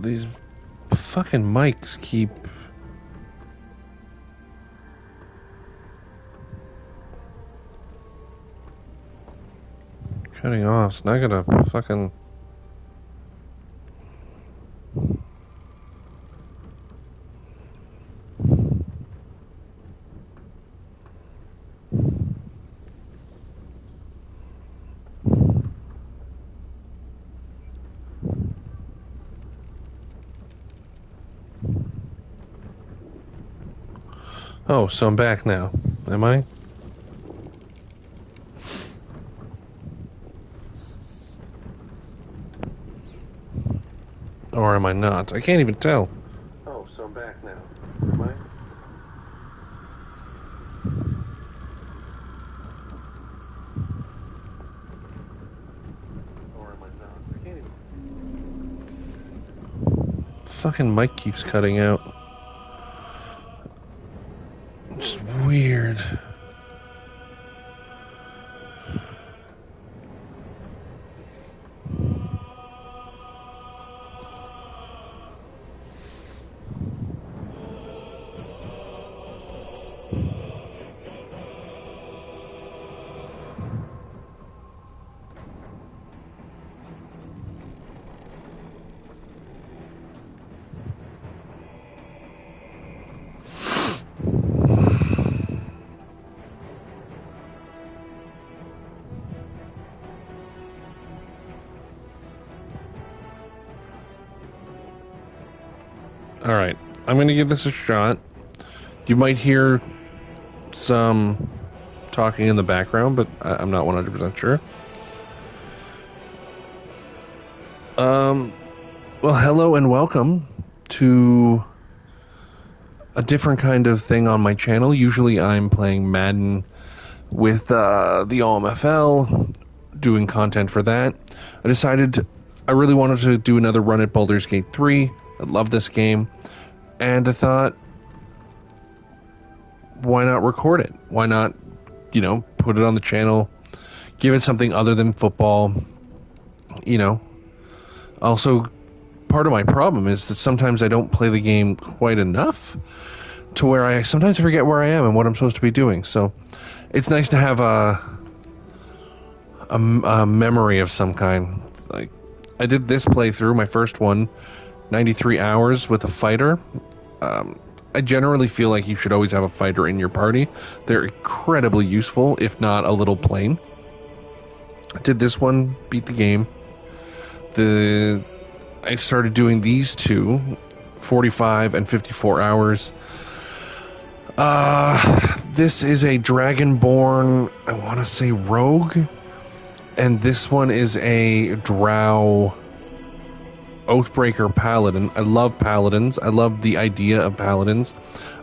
these fucking mics keep... cutting off, so now I gotta fucking... Oh, so I'm back now. Am I? Or am I not? I can't even tell. Oh, so I'm back now. Am I? Or am I not? I can't even... Fucking mic keeps cutting out. It's weird. Alright, I'm gonna give this a shot. You might hear some talking in the background, but I'm not 100% sure. Well, hello and welcome to a different kind of thing on my channel. Usually I'm playing Madden with the OMFL, doing content for that. I really wanted to do another run at Baldur's Gate 3. I love this game. And I thought, why not record it? Why not, put it on the channel, give it something other than football, Also, part of my problem is that sometimes I don't play the game quite enough to where I sometimes forget where I am and what I'm supposed to be doing. So it's nice to have a memory of some kind. Like, I did this playthrough, my first one, 93 hours with a fighter. I generally feel like you should always have a fighter in your party. They're incredibly useful, if not a little plain. I did this one, beat the game. I started doing these two, 45 and 54 hours. This is a Dragonborn, I want to say rogue, and this one is a Drow Oathbreaker Paladin. I love Paladins. I love the idea of Paladins.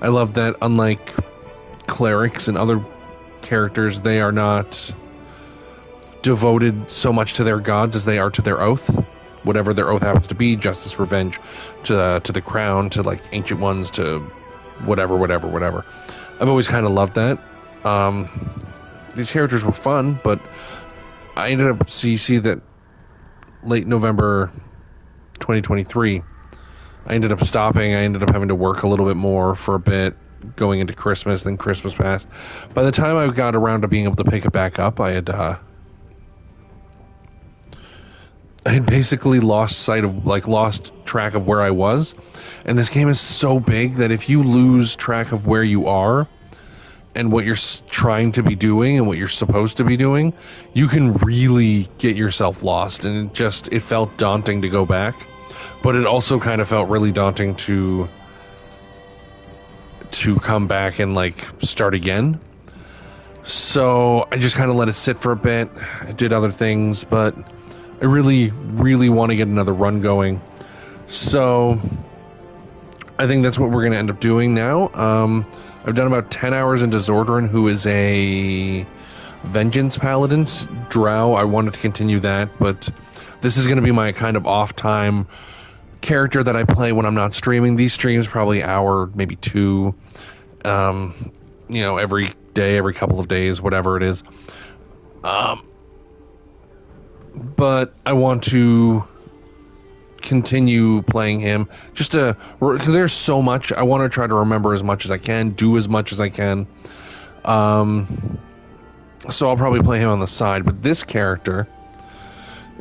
I love that, unlike clerics and other characters, they are not devoted so much to their gods as they are to their oath. Whatever their oath happens to be, justice, revenge, to the crown, to like ancient ones, to whatever. I've always kind of loved that. These characters were fun, but I ended up see that late November 2023, I ended up stopping. I ended up having to work a little bit more for a bit, going into Christmas. Then Christmas passed. By the time I got around to being able to pick it back up, I had basically lost track of where I was. And this game is so big that if you lose track of where you are and what you're trying to be doing and what you're supposed to be doing, you can really get yourself lost. And it felt daunting to go back, but it also kind of felt really daunting to come back and start again. So I just kind of let it sit for a bit. I did other things, but I really, really want to get another run going. So I think that's what we're going to end up doing now. I've done about 10 hours into Zordran, who is a Vengeance Paladin. Drow, I wanted to continue that, but this is going to be my kind of off-time character that I play when I'm not streaming. These streams probably an hour, maybe two, every day, every couple of days, whatever it is. But I want to continue playing him. Just to, because there's so much. I want to try to remember as much as I can, do as much as I can. So I'll probably play him on the side. But this character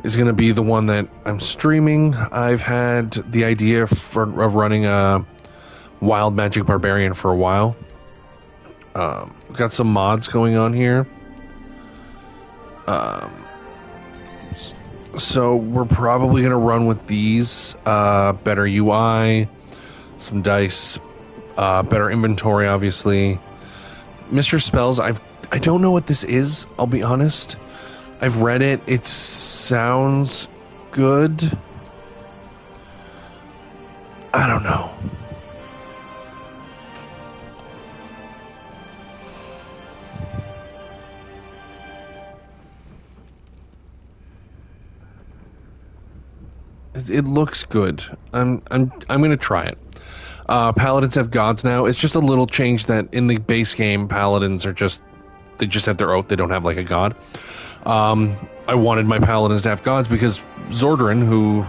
is going to be the one that I'm streaming. I've had the idea of running a Wild Magic Barbarian for a while. Got some mods going on here. So we're probably going to run with these. Better UI, some dice, better inventory, obviously. Mr. Spells, I don't know what this is, I'll be honest. I've read it. It sounds good. I don't know. It looks good. I'm gonna try it. Paladins have gods now. It's just a little change that in the base game, paladins are they just have their oath. They don't have like a god. I wanted my paladins to have gods because Zordran, who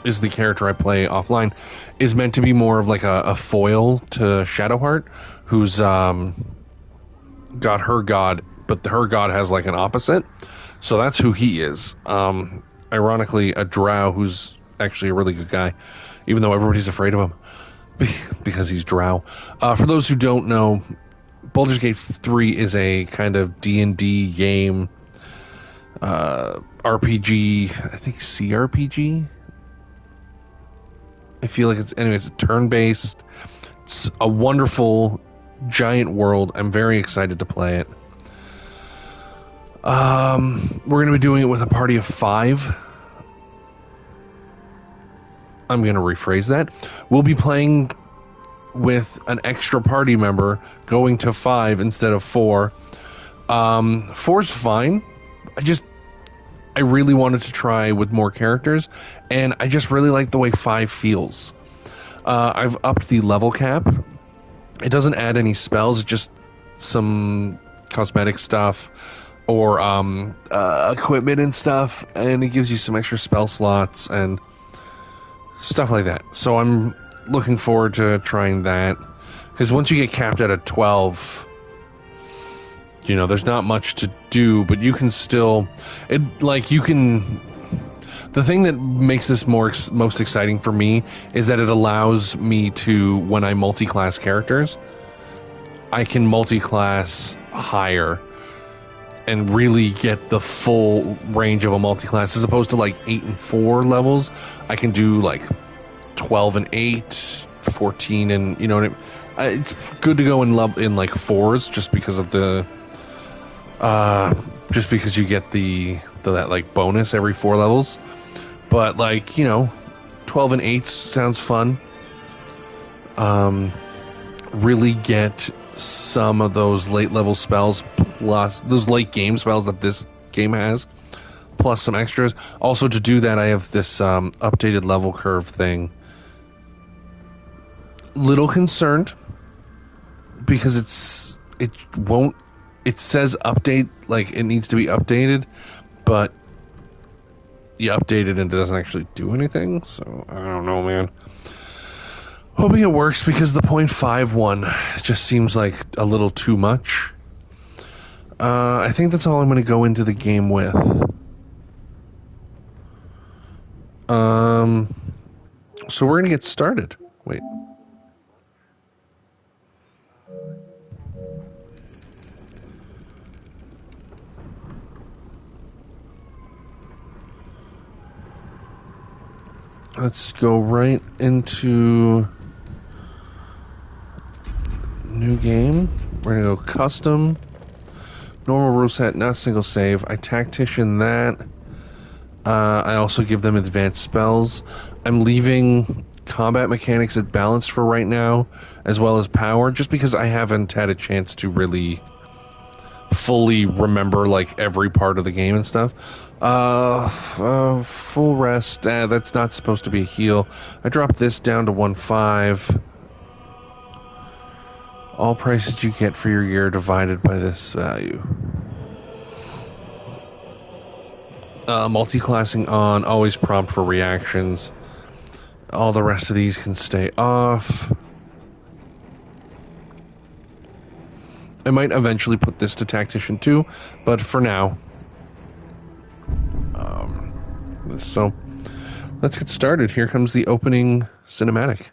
is the character I play offline, is meant to be more of like a foil to Shadowheart, who's got her god, but her god has like an opposite. So that's who he is. Ironically, a drow who's actually a really good guy, even though everybody's afraid of him because he's drow. For those who don't know, Baldur's Gate 3 is a kind of D&D game, RPG, I think CRPG? I feel like it's a turn-based. It's a wonderful, giant world. I'm very excited to play it. We're going to be doing it with a party of 5. I'm going to rephrase that. We'll be playing with an extra party member, going to 5 instead of 4. 4's fine. I really wanted to try with more characters, and I just really like the way 5 feels. I've upped the level cap. It doesn't add any spells, just some cosmetic stuff or equipment and stuff, and it gives you some extra spell slots and stuff like that. So I'm looking forward to trying that, because once you get capped at a 12, there's not much to do, but you can still, the thing that makes this most exciting for me is that it allows me to, when I multi-class characters, I can multi-class higher and really get the full range of a multi-class, as opposed to like 8 and 4 levels. I can do like 12 and 8, 14 and, it's good to go in like 4s just because of just because you get that like bonus every 4 levels. But 12 and 8 sounds fun. Really get some of those late level spells, plus those late game spells that this game has, plus some extras. Also, to do that, I have this updated level curve thing. Little concerned because it says update, like it needs to be updated, but you update it and it doesn't actually do anything. So I don't know, man. Hoping it works, because the 0.5 one just seems like a little too much. I think that's all I'm going to go into the game with. So we're going to get started. Wait. Let's go right into new game. We're going to go custom. Normal rule set, not single save. I tactician that. I also give them advanced spells. I'm leaving combat mechanics at balance for right now, as well as power, just because I haven't had a chance to really fully remember like every part of the game and stuff. Full rest, that's not supposed to be a heal. I dropped this down to 1.5. All prices you get for your year divided by this value. Multi-classing on, always prompt for reactions. All the rest of these can stay off. I might eventually put this to Tactician too, but for now. So, let's get started. Here comes the opening cinematic.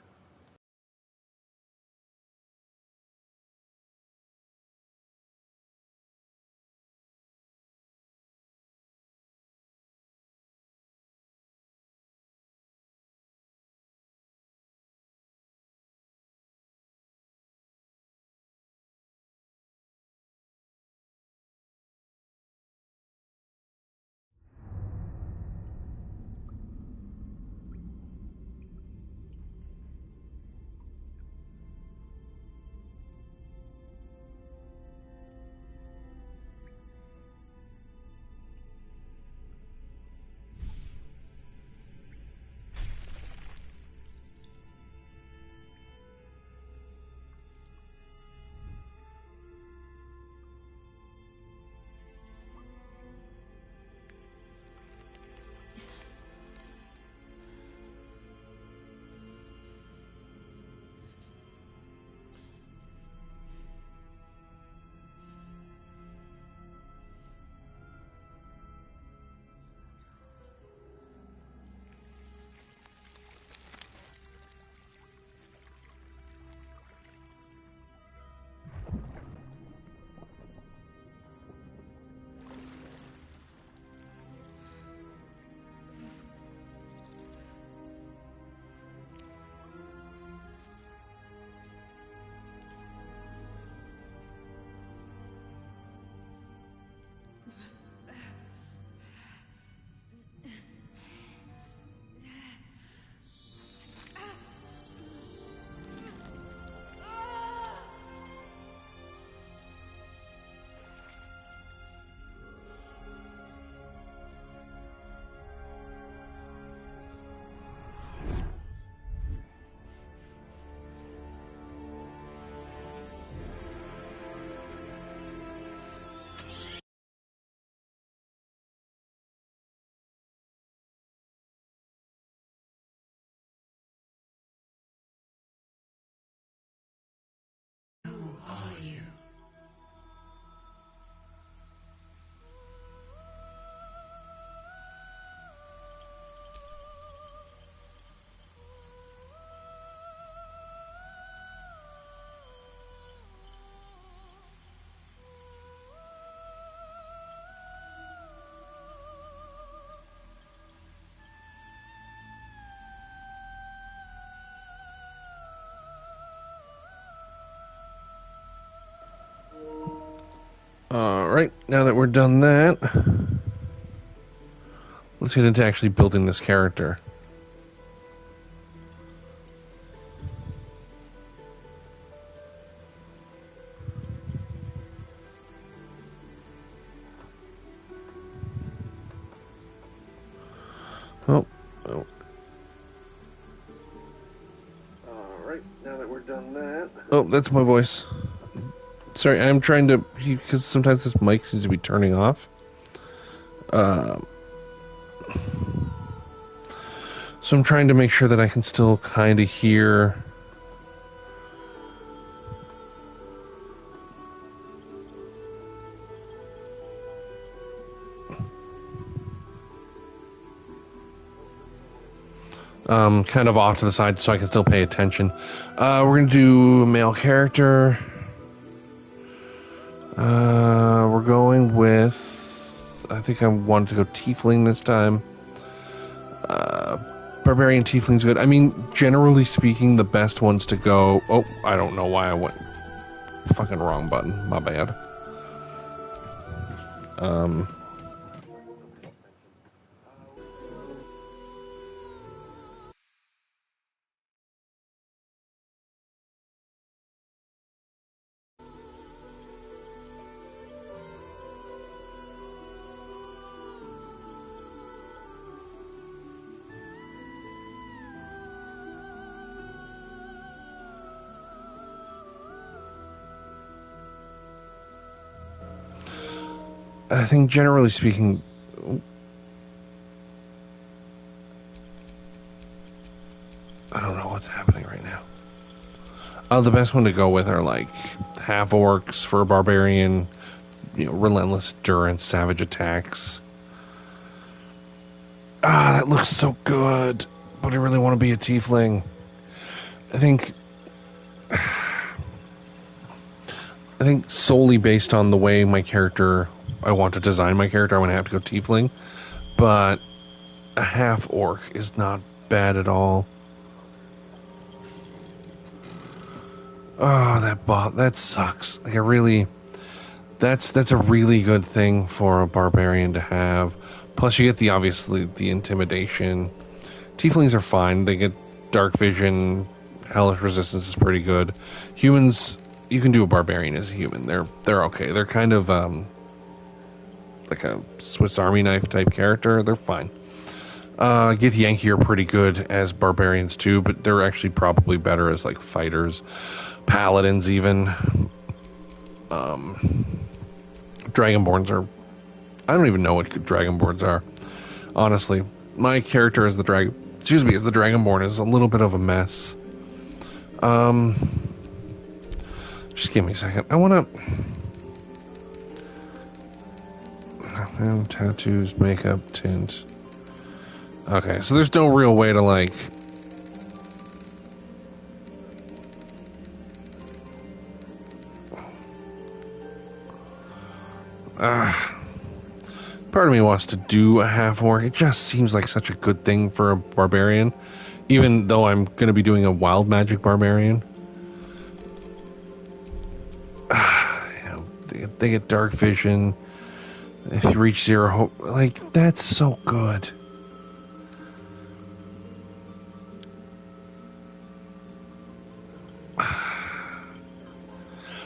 Alright, now that we're done that, let's get into actually building this character. Oh. Alright, now that we're done that. Oh, that's my voice. Sorry, I'm trying to, because sometimes this mic seems to be turning off. So I'm trying to make sure that I can still kind of hear. Kind of off to the side so I can still pay attention. We're going to do a male character. We're going with, I think I wanted to go Tiefling this time. Barbarian Tiefling's good. I mean, generally speaking, the best ones to go... Oh, I don't know why I went... Fucking wrong button. My bad. I think generally speaking... The best one to go with are like half orcs for a barbarian, relentless endurance, savage attacks. Ah, that looks so good, but I really want to be a tiefling. I think solely based on the way I want to design my character, I'm going to have to go tiefling. But a half orc is not bad at all. Oh, that sucks. Like, that's a really good thing for a barbarian to have. Plus, you get obviously the intimidation. Tieflings are fine. They get dark vision. Hellish resistance is pretty good. Humans, you can do a barbarian as a human. They're okay. They're kind of like a Swiss Army knife type character. They're fine. Githyanki are pretty good as barbarians too, but they're actually probably better as like fighters, paladins even. Dragonborns are... I don't even know what Dragonborns are. Honestly, my character as the Dragonborn is a little bit of a mess. Just give me a second. I want to... tattoos, makeup, tint. Okay, so there's no real way to, like... part of me wants to do a half-orc. It just seems like such a good thing for a barbarian. Even though I'm going to be doing a wild magic barbarian. They get dark vision. If you reach 0 hope... Like, that's so good.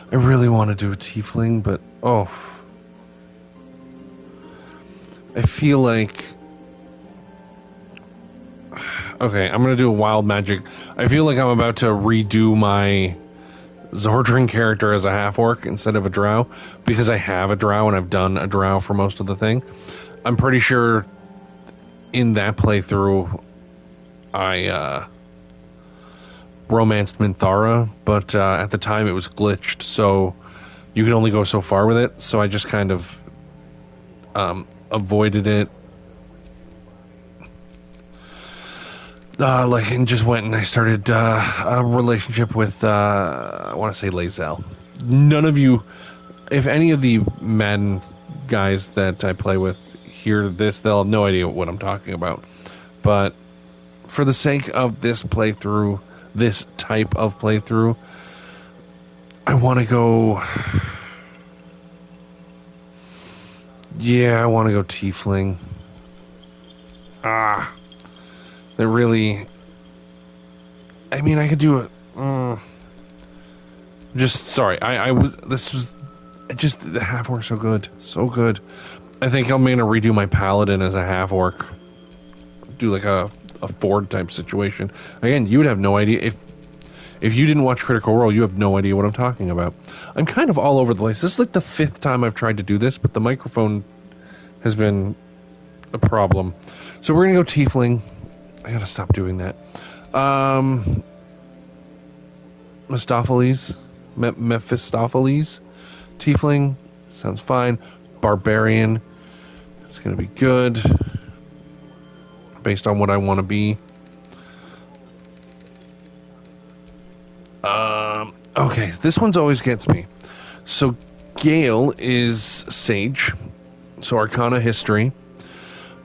I really want to do a tiefling, but I feel like... Okay, I'm going to do a wild magic. I feel like I'm about to redo my Zordran character as a half-orc instead of a drow, because I have a drow and I've done a drow for most of the thing. I'm pretty sure in that playthrough I romanced Minthara, but at the time it was glitched, so you could only go so far with it, so I just kind of avoided it. And just went and I started a relationship with, I want to say Lae'zel. None of you, if any of the Madden guys that I play with hear this, they'll have no idea what I'm talking about. But for the sake of this playthrough, this type of playthrough, I want to go... Yeah, I want to go tiefling. That really... I mean, I could do it... Sorry, the half-orc so good. So good. I think I'm going to redo my paladin as a half-orc. Do like a Ford type situation. Again, you would have no idea. If you didn't watch Critical Role, you have no idea what I'm talking about. I'm kind of all over the place. This is like the 5th time I've tried to do this, but the microphone has been a problem. So we're going to go tiefling. I gotta stop doing that. Mephistopheles, tiefling, sounds fine. Barbarian, it's gonna be good, based on what I want to be. Okay, this one's always gets me. So Gale is Sage, so Arcana History.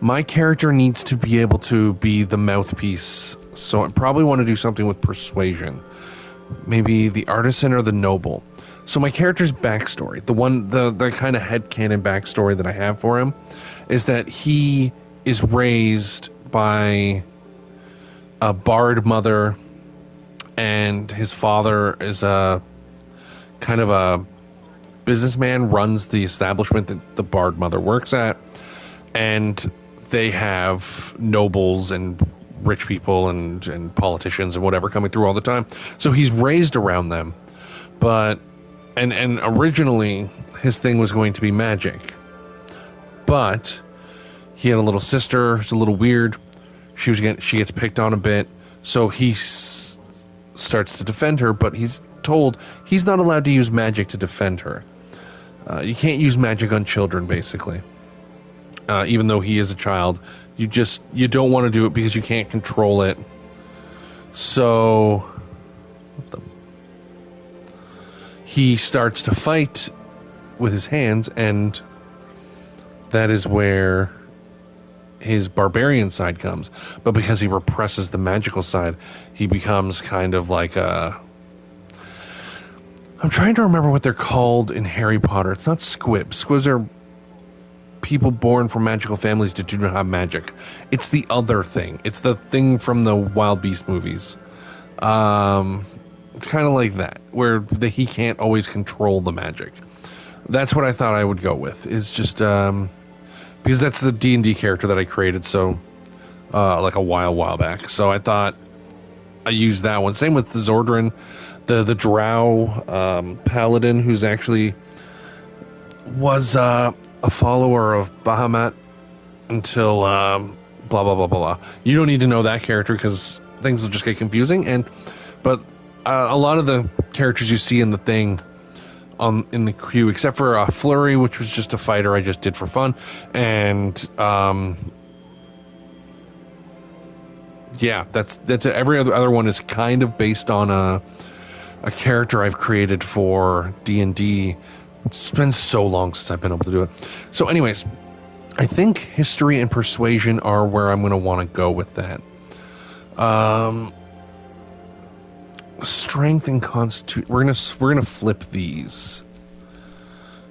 My character needs to be able to be the mouthpiece, so I probably want to do something with persuasion. Maybe the artisan or the noble. So my character's backstory, the kind of headcanon backstory that I have for him, is that he is raised by a bard mother, and his father is a kind of a businessman, runs the establishment that the bard mother works at, and they have nobles and rich people and politicians and whatever coming through all the time. So he's raised around them. But and originally his thing was going to be magic. But he had a little sister who's a little weird. She gets picked on a bit. So he starts to defend her, but he's told he's not allowed to use magic to defend her. You can't use magic on children, basically. Even though he is a child, you don't want to do it because you can't control it. So he starts to fight with his hands, and that is where his barbarian side comes. But because he represses the magical side, he becomes kind of like a... I'm trying to remember what they're called in Harry Potter. It's not squibs. Squibs are people born from magical families that do not have magic. It's the other thing. It's the thing from the Wild Beast movies. It's kind of like that, where he can't always control the magic. That's what I thought I would go with. Is just because that's the D&D character that I created, so like a while back. So I thought I used that one. Same with the Zordran, the Drow paladin, who's actually was a follower of Bahamut until blah blah blah blah. You don't need to know that character because things will just get confusing. But a lot of the characters you see in the thing in the queue, except for Flurry, which was just a fighter I just did for fun, and yeah, that's every other one is kind of based on a character I've created for D&D. It's been so long since I've been able to do it. So anyways, I think history and persuasion are where I'm going to want to go with that. Strength and constitution. We're gonna flip these.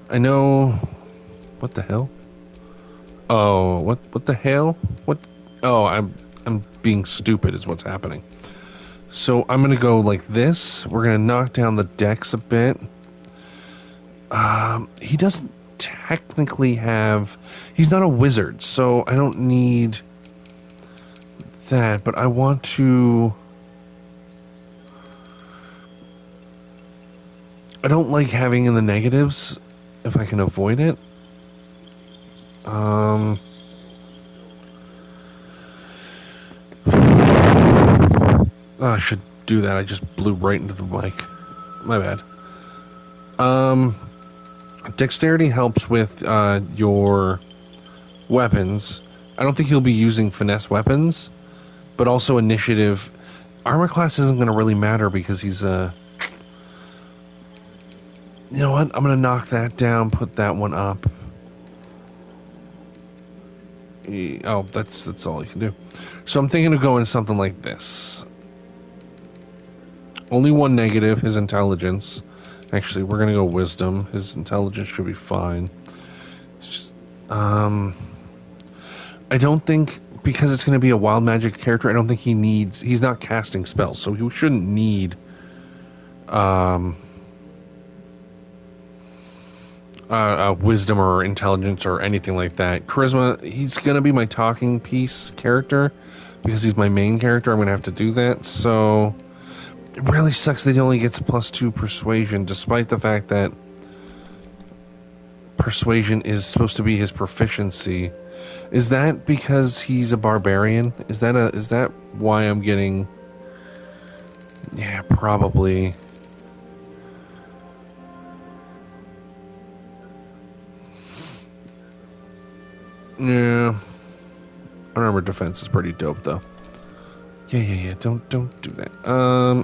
I know. What the hell? Oh, what the hell? What? Oh, I'm being stupid is what's happening. So I'm gonna go like this. We're gonna knock down the dex a bit. He doesn't technically have... He's not a wizard, so I don't need that, but I want to... I don't like having in the negatives if I can avoid it. I should do that. I just blew right into the mic. My bad. Dexterity helps with your weapons. I don't think he'll be using finesse weapons, but also initiative. Armor class isn't going to really matter because he's a... You know what? I'm going to knock that down, put that one up. Oh, that's all you can do. So I'm thinking of going something like this. Only one negative, his intelligence. Actually, we're going to go wisdom. His intelligence should be fine. It's just, I don't think, because it's going to be a wild magic character, I don't think he's not casting spells, so he shouldn't need, wisdom or intelligence or anything like that. Charisma, he's going to be my talking piece character because he's my main character. I'm going to have to do that. So it really sucks that he only gets a +2 persuasion, despite the fact that persuasion is supposed to be his proficiency. Is that because he's a barbarian? Is that why I'm getting... Yeah, probably. Yeah, armor defense is pretty dope though. Yeah. Don't do that.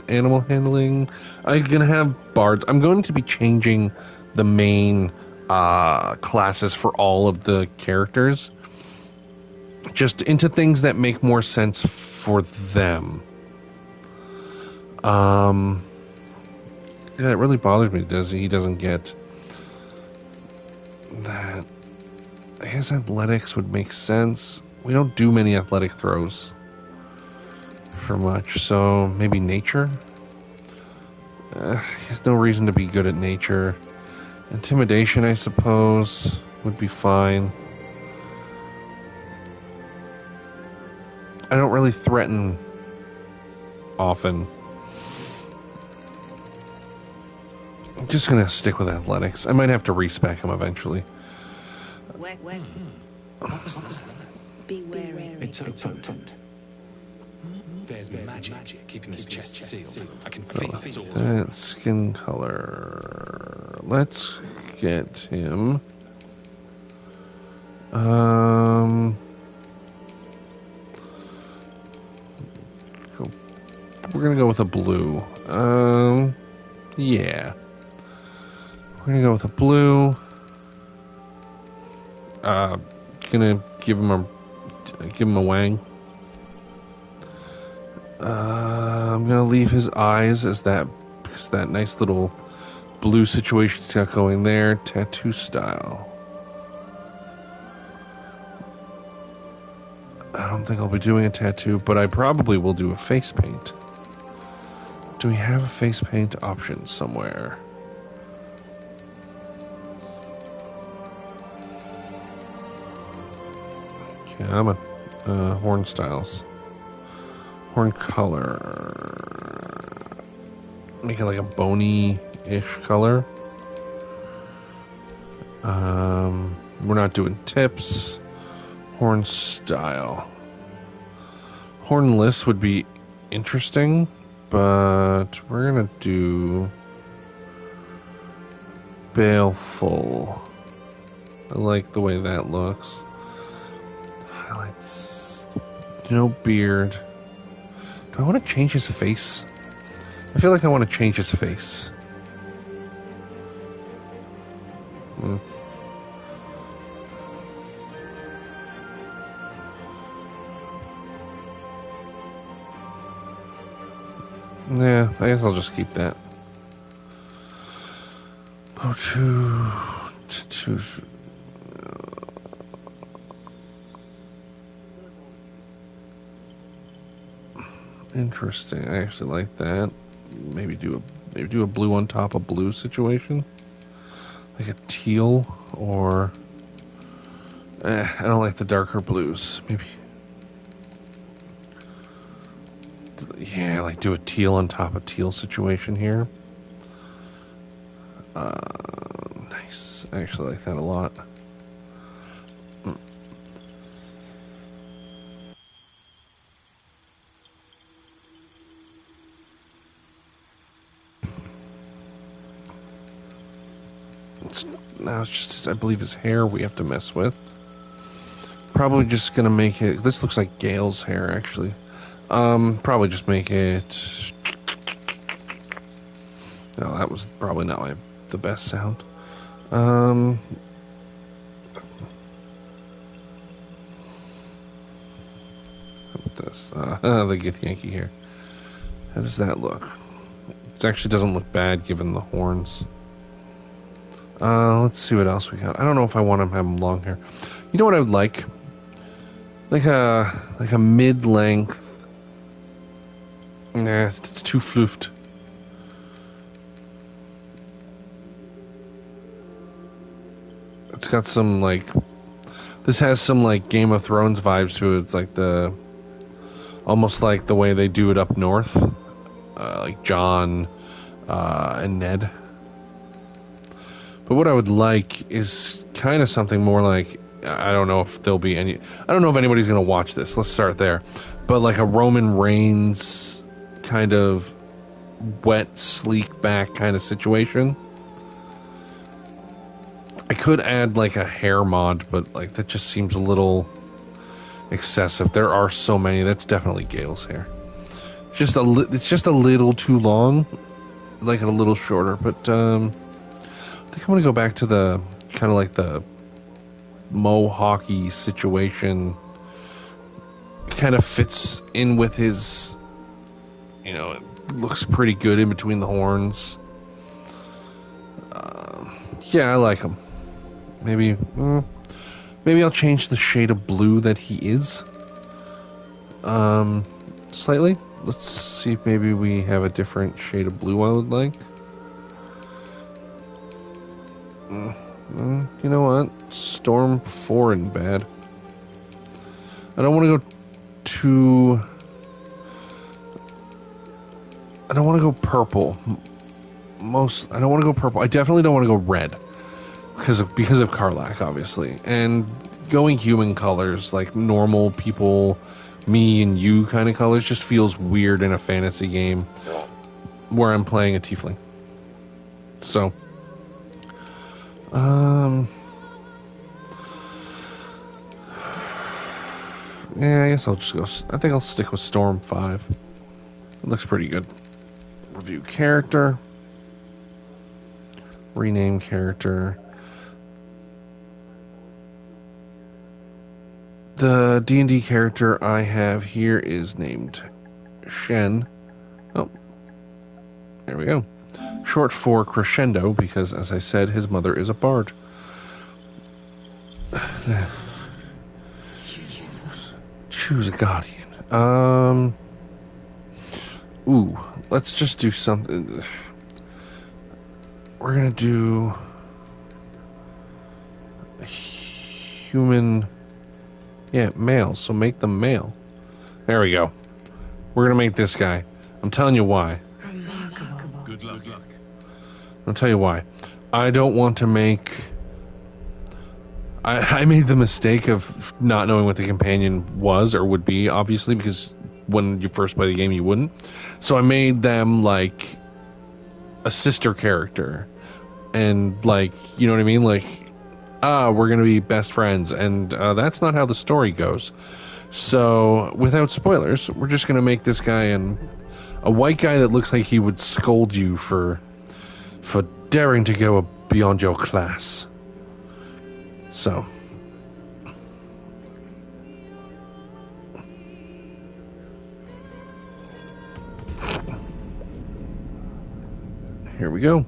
Animal handling. I'm gonna have bards. I'm going to be changing the main classes for all of the characters, just into things that make more sense for them. Yeah, it really bothers me. He doesn't get that. I guess athletics would make sense. We don't do many athletic throws for much, so maybe nature? There's no reason to be good at nature. Intimidation, I suppose, would be fine. I don't really threaten often. I'm just gonna stick with athletics. I might have to respec him eventually. What was that? Be wary. It's so potent. There's magic keeping this chest sealed. I can feel it all. That skin color. Let's get him. We're gonna go with a blue. Yeah. We're gonna go with a blue. Gonna give him a wang. I'm gonna leave his eyes as that, because that nice little blue situation he's got going there. Tattoo style. I don't think I'll be doing a tattoo, but I probably will do a face paint. Do we have a face paint option somewhere? Okay, I'm a horn styles. Horn color. Make it like a bony-ish color. We're not doing tips. Horn style. Hornless would be interesting, but we're gonna do baleful. I like the way that looks. Highlights. No beard. Do I want to change his face? I feel like I want to change his face. Yeah, I guess I'll just keep that. Oh, two. Interesting. I actually like that. Maybe do a blue on top of blue situation, like a teal, or I don't like the darker blues. Maybe. Yeah, like do a teal on top of teal situation here. Nice. I actually like that a lot. Now it's just, I believe, his hair we have to mess with. Probably just gonna make it. This looks like Gale's hair, actually. Probably just make it. No, that was probably not the best sound. How about this? The Get Yankee hair. How does that look? It actually doesn't look bad given the horns. Let's see what else we got. I don't know if I want to have him long hair. You know what I would like? Like a mid-length. Nah, it's too floofed. It's got some like. This has some like Game of Thrones vibes to it. It's like almost like the way they do it up north, like Jon and Ned. But what I would like is kind of something more like, I don't know if there'll be any, I don't know if anybody's going to watch this. Let's start there. But like a Roman Reigns kind of wet, sleek back kind of situation. I could add like a hair mod, but like that just seems a little excessive. There are so many. That's definitely Gale's hair. It's just a little too long, like a little shorter, but I think I'm gonna go back to the kind of like the mohawky situation. Kind of fits in with his, it looks pretty good in between the horns. Yeah, I like him. Maybe I'll change the shade of blue that he is. Slightly. Let's see if maybe we have a different shade of blue I would like. You know what? Storm foreign bad. I don't want to go too. I don't want to go purple. I don't want to go purple. I definitely don't want to go red because of Karlach, obviously, and going human colors like normal people me and you kind of colors just feels weird in a fantasy game where I'm playing a tiefling. So, yeah, I guess I'll just go. I think I'll stick with Storm 5. It looks pretty good. Review character. Rename character. The D&D character I have here is named Shen. Oh, there we go. Short for Crescendo, because, as I said, his mother is a bard. Choose a guardian. Ooh, let's just do something. We're gonna do a human. Yeah, male. So make them male. There we go. We're gonna make this guy. I'm telling you why. Good luck. I'll tell you why. I don't want to make... I made the mistake of not knowing what the companion was or would be, obviously, because when you first play the game, you wouldn't. So I made them, like, a sister character. And, like, you know what I mean? Like, we're going to be best friends. And that's not how the story goes. So, without spoilers, we're just going to make this guy a white guy that looks like he would scold you for daring to go beyond your class. So, here we go.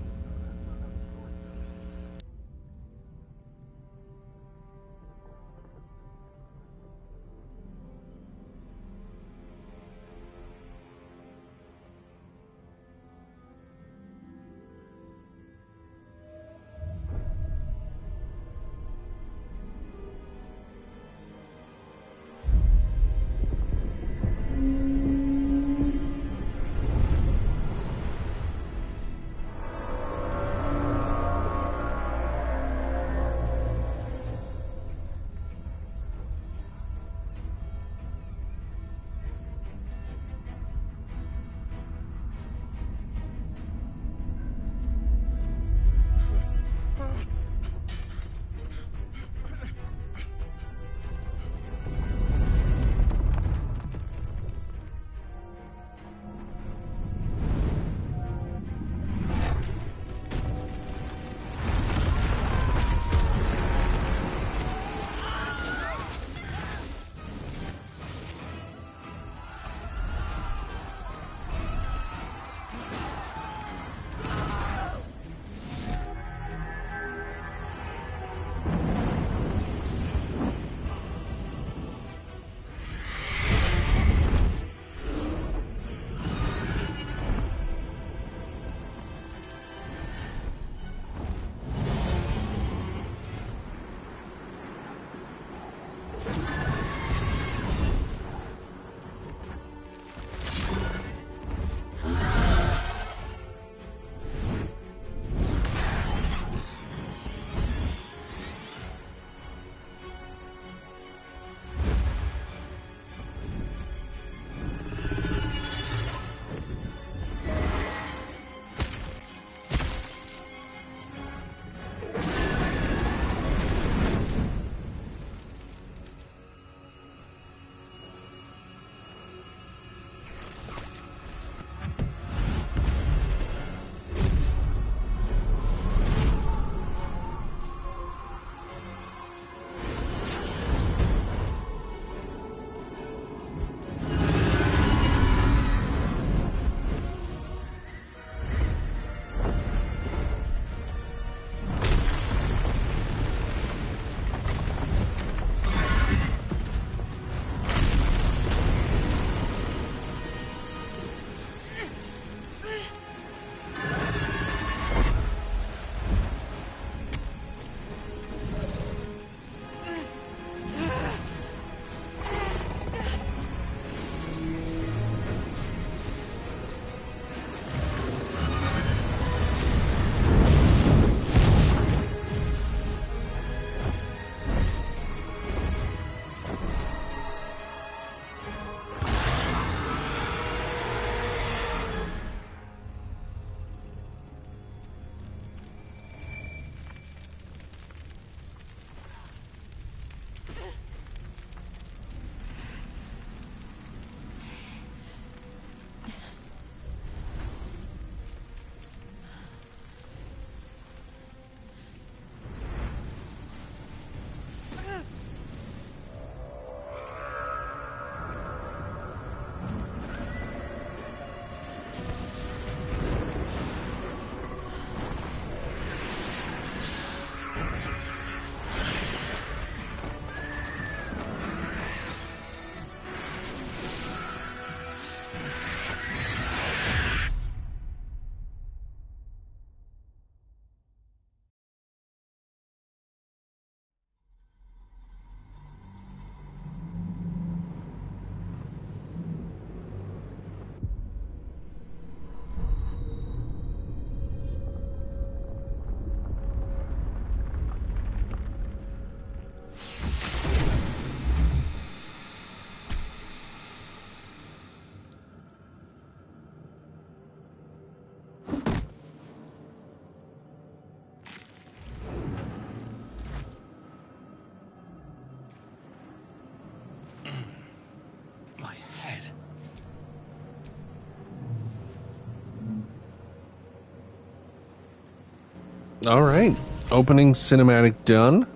All right. Opening cinematic done.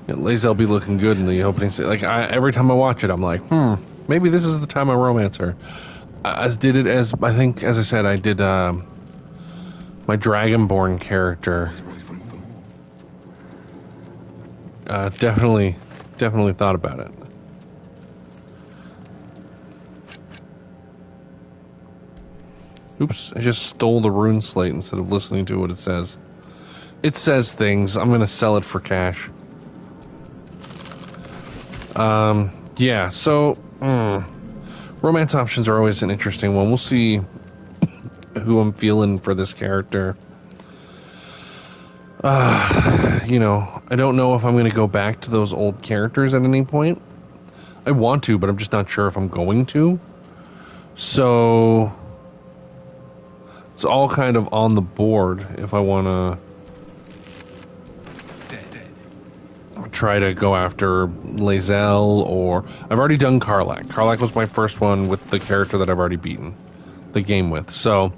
Yeah, Lazel be looking good in the opening. Like, every time I watch it, I'm like, maybe this is the time I romance her. I did it as, I think, as I said, I did my Dragonborn character. Definitely thought about it. Oops, I just stole the rune slate instead of listening to what it says. It says things. I'm gonna sell it for cash. Yeah, so, romance options are always an interesting one. We'll see who I'm feeling for this character. You know, I don't know if I'm gonna go back to those old characters at any point. I want to, but I'm just not sure if I'm going to. So, it's all kind of on the board if I want to try to go after Lazel, or I've already done Karlach. Karlach was my first one with the character that I've already beaten the game with. So,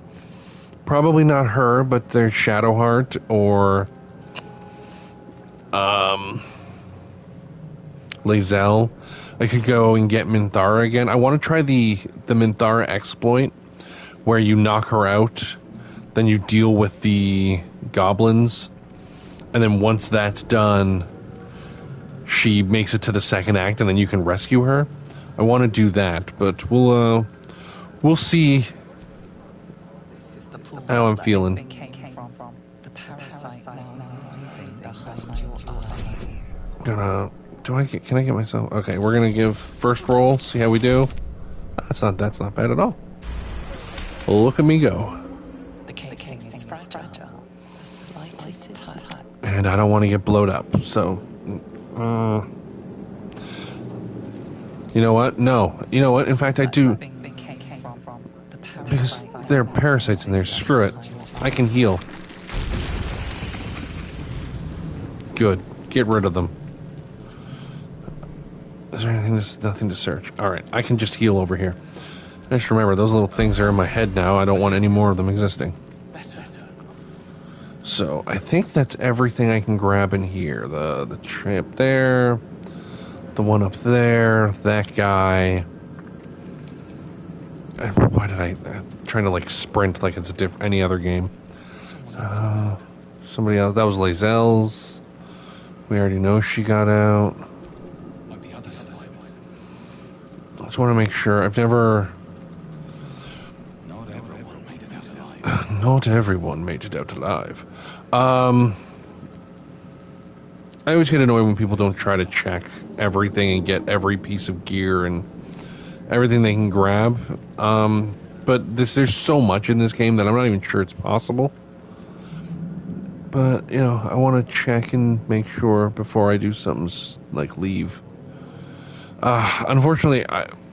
probably not her, but there's Shadowheart or Lazel. I could go and get Minthara again. I want to try the Minthara exploit where you knock her out, then you deal with the goblins, and then once that's done, she makes it to the second act, and then you can rescue her. I want to do that, but we'll see how I'm feeling. Can I get myself? Okay, we're gonna give first roll, see how we do. That's not bad at all. Look at me go. The casing is fragile. The slightest touch. And I don't want to get blowed up, so you know what? No. You know what? In fact, I do. Because there are parasites in there. Screw it. I can heal. Good. Get rid of them. Is there anything? Nothing to search. Alright, I can just heal over here. Just remember, those little things are in my head now. I don't want any more of them existing. So, I think that's everything I can grab in here. The trip there. The one up there. That guy. Why did I'm trying to, like, sprint like it's any other game. Somebody else. That was Lazel's. We already know she got out. I just want to make sure. I've never... Not everyone made it out alive. I always get annoyed when people don't try to check everything and get every piece of gear and everything they can grab. But there's so much in this game that I'm not even sure it's possible. But, you know, I want to check and make sure before I do something like leave. Unfortunately,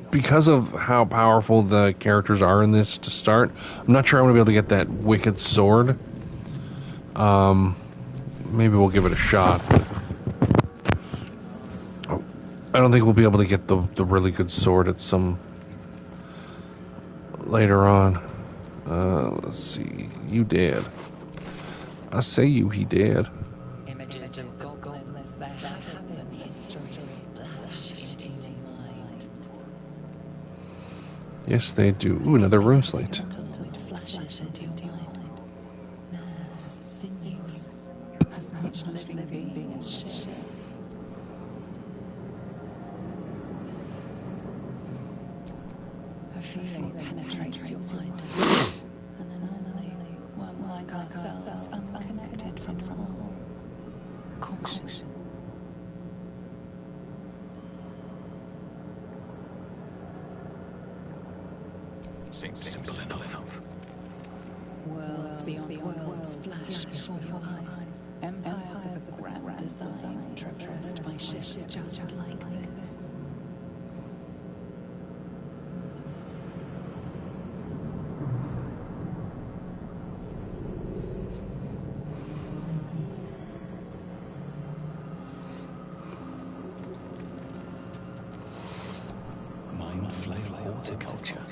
because of how powerful the characters are in this to start, I'm not sure I'm going to be able to get that wicked sword. Maybe we'll give it a shot. I don't think we'll be able to get the really good sword at some... later on. Let's see. You dead. I say you, he dead. Images of goblins, their habits and histories flash into your mind. Yes, they do. Ooh, another rune slate. Flashes into your mind. Nerves, sinews, as much living being as shit. A feeling penetrates your mind. An anomaly, one like ourselves, unconnected from all. Caution. Seems simple enough. Worlds beyond worlds flash before your eyes. Empires of a grand design traversed by ships just like this. Mind flail horticulture.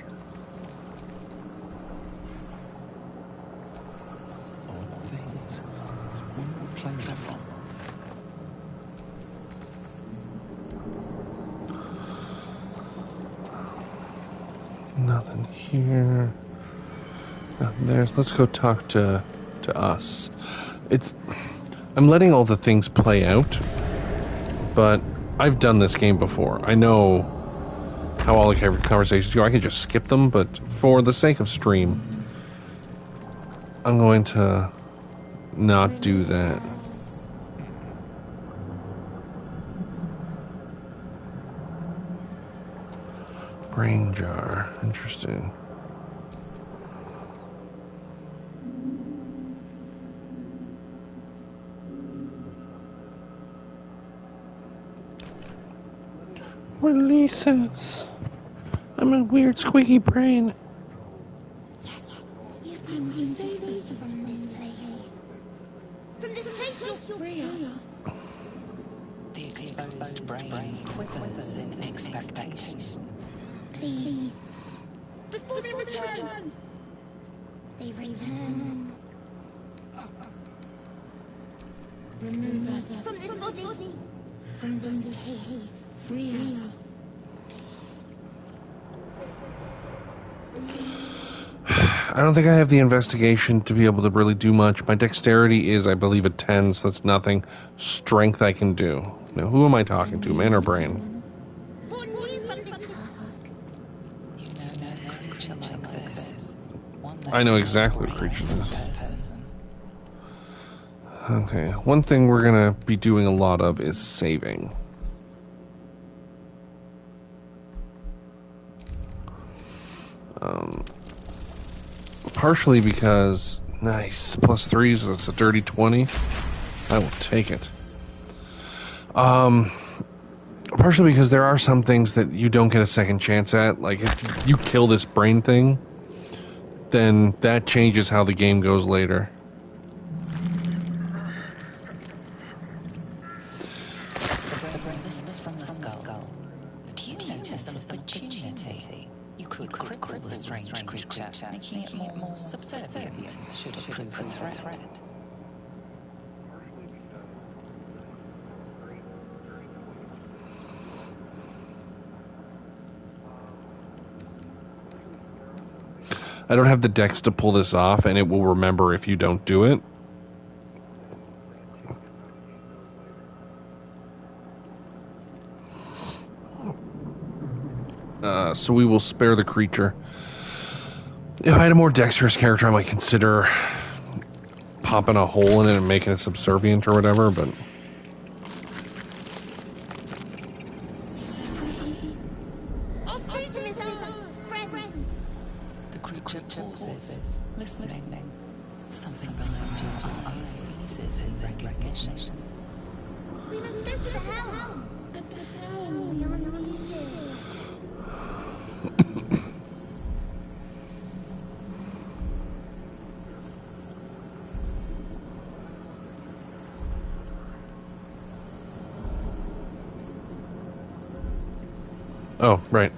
Odd thing. Nothing here. Nothing there. Let's go talk to us. I'm letting all the things play out, but I've done this game before. I know how all the conversations go. I can just skip them, but for the sake of stream, I'm going to not do that. Brain jar. Interesting. Release us. I'm a weird squeaky brain. Yes, you've come to save us from this place. From this place, you'll free us. The exposed brain quivers in expectation. Please. Before they return. They return. Remove us from this body. From this case. Free us. I don't think I have the investigation to be able to really do much. My dexterity is, I believe, a 10, so that's nothing. Strength I can do. Now, who am I talking to, man or brain? Born new from this husk. You know no creature like this. One that I know is exactly what not creature real this is. person. Okay, one thing we're gonna be doing a lot of is saving. Partially because, nice, +3, so that's a dirty 20. I will take it. Partially because there are some things that you don't get a second chance at. Like, if you kill this brain thing, then that changes how the game goes later. The brain lifts from the skull. But you notice an opportunity. You could cripple the strange creature, making it more subservient, should it prove a threat. I don't have the dex to pull this off, and it will remember if you don't do it. So we will spare the creature. If I had a more dexterous character, I might consider popping a hole in it and making it subservient or whatever, but... Our freedom is ours, friend. The creature pauses, listening. Something behind your eyes seizes in recognition. We must go to the helm. At the helm, we are needed. Oh, right.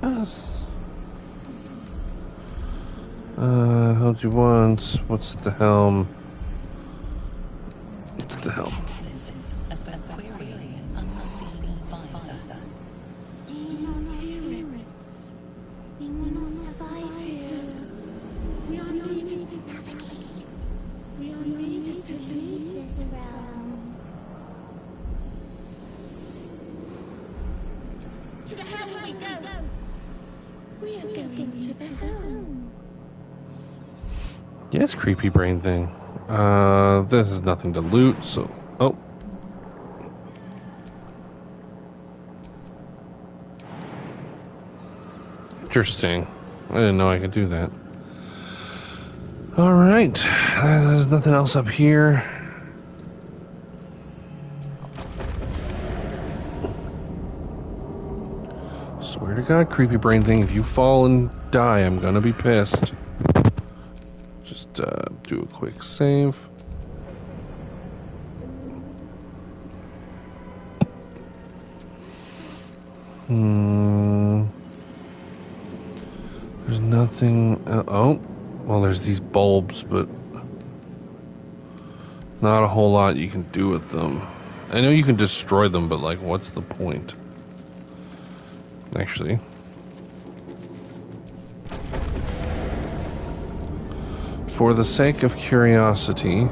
Us. Held you once. What's the helm? What's the helm? As though querying an unseen advisor. Do you not hear it? We will not survive here. We are needed to navigate. We are needed to leave this realm. To the helm we go. We are going to the helm. Yes, creepy brain thing. This is nothing to loot, so... Oh. Interesting. I didn't know I could do that. Alright. There's nothing else up here. Swear to God, creepy brain thing, if you fall and die, I'm gonna be pissed. Just do a quick save. There's nothing... oh, well, there's these bulbs, but... Not a whole lot you can do with them. I know you can destroy them, but like, what's the point? Actually. For the sake of curiosity,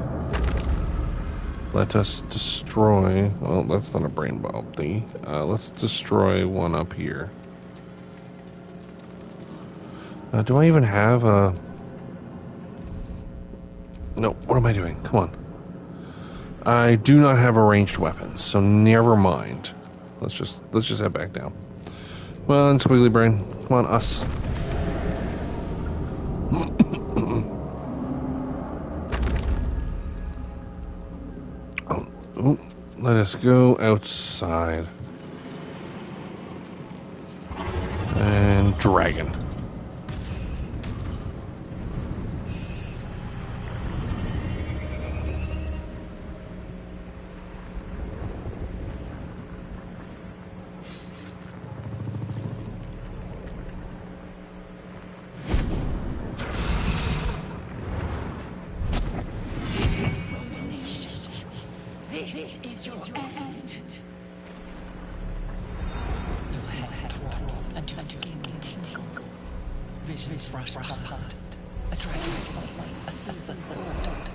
let us destroy... Well, that's not a brain bulb thingy. Let's destroy one up here. Do I even have a... No, what am I doing? Come on. I do not have a ranged weapon, so never mind. Let's just head back down. Come on, Squiggly Brain. Come on, us. Oh, let us go outside. And dragon. This is your end. Your head drops and your skin tingles. Visions rush past. A dragon's blade, a silver sword,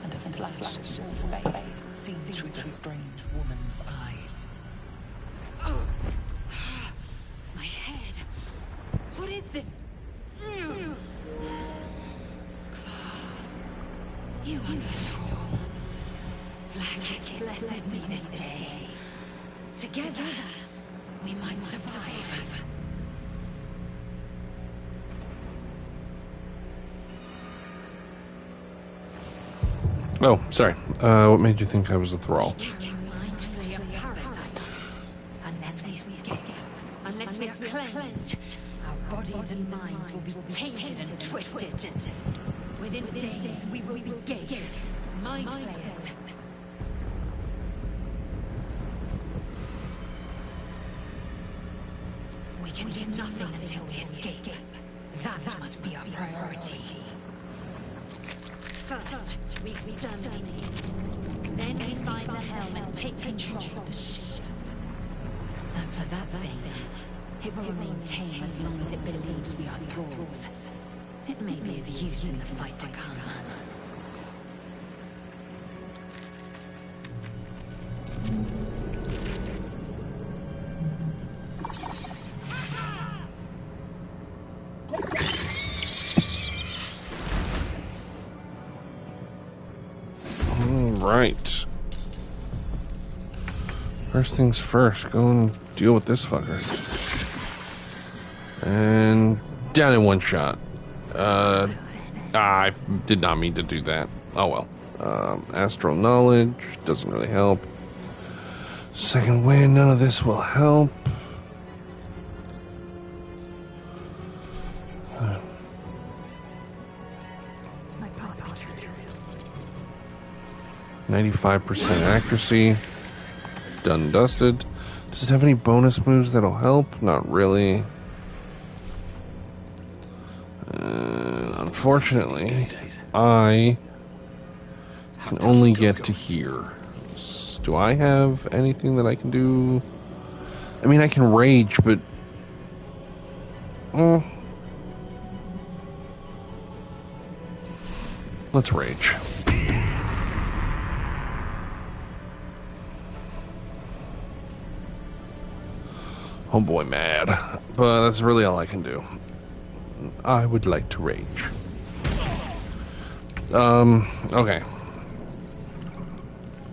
and a flash of your face seen through the strange woman's eyes. My head. What is this? Skvar. You are no. Vlakik blesses me this day. Together, we might survive. Oh, sorry. What made you think I was a thrall? Mind flayer parasites. Unless we escape, unless we are cleansed, our bodies and minds will be tainted and twisted. Within days, we will be gay. Mind flayers. We can do nothing until we escape. That must be our priority. First, we exterminate the imps. Then we find the helm and take control of the ship. As for that thing, it will remain tame as long as it believes we are thralls. It may be of use in the fight to come. Right. First things first, go and deal with this fucker. And down in one shot. I did not mean to do that. Oh well. Astral knowledge doesn't really help. Second wind, none of this will help. 95% accuracy. Done and dusted. Does it have any bonus moves that'll help? Not really. Unfortunately, I can only get to here. Do I have anything that I can do? I mean, I can rage, but... let's rage. Oh boy, mad. But that's really all I can do. I would like to rage. Okay.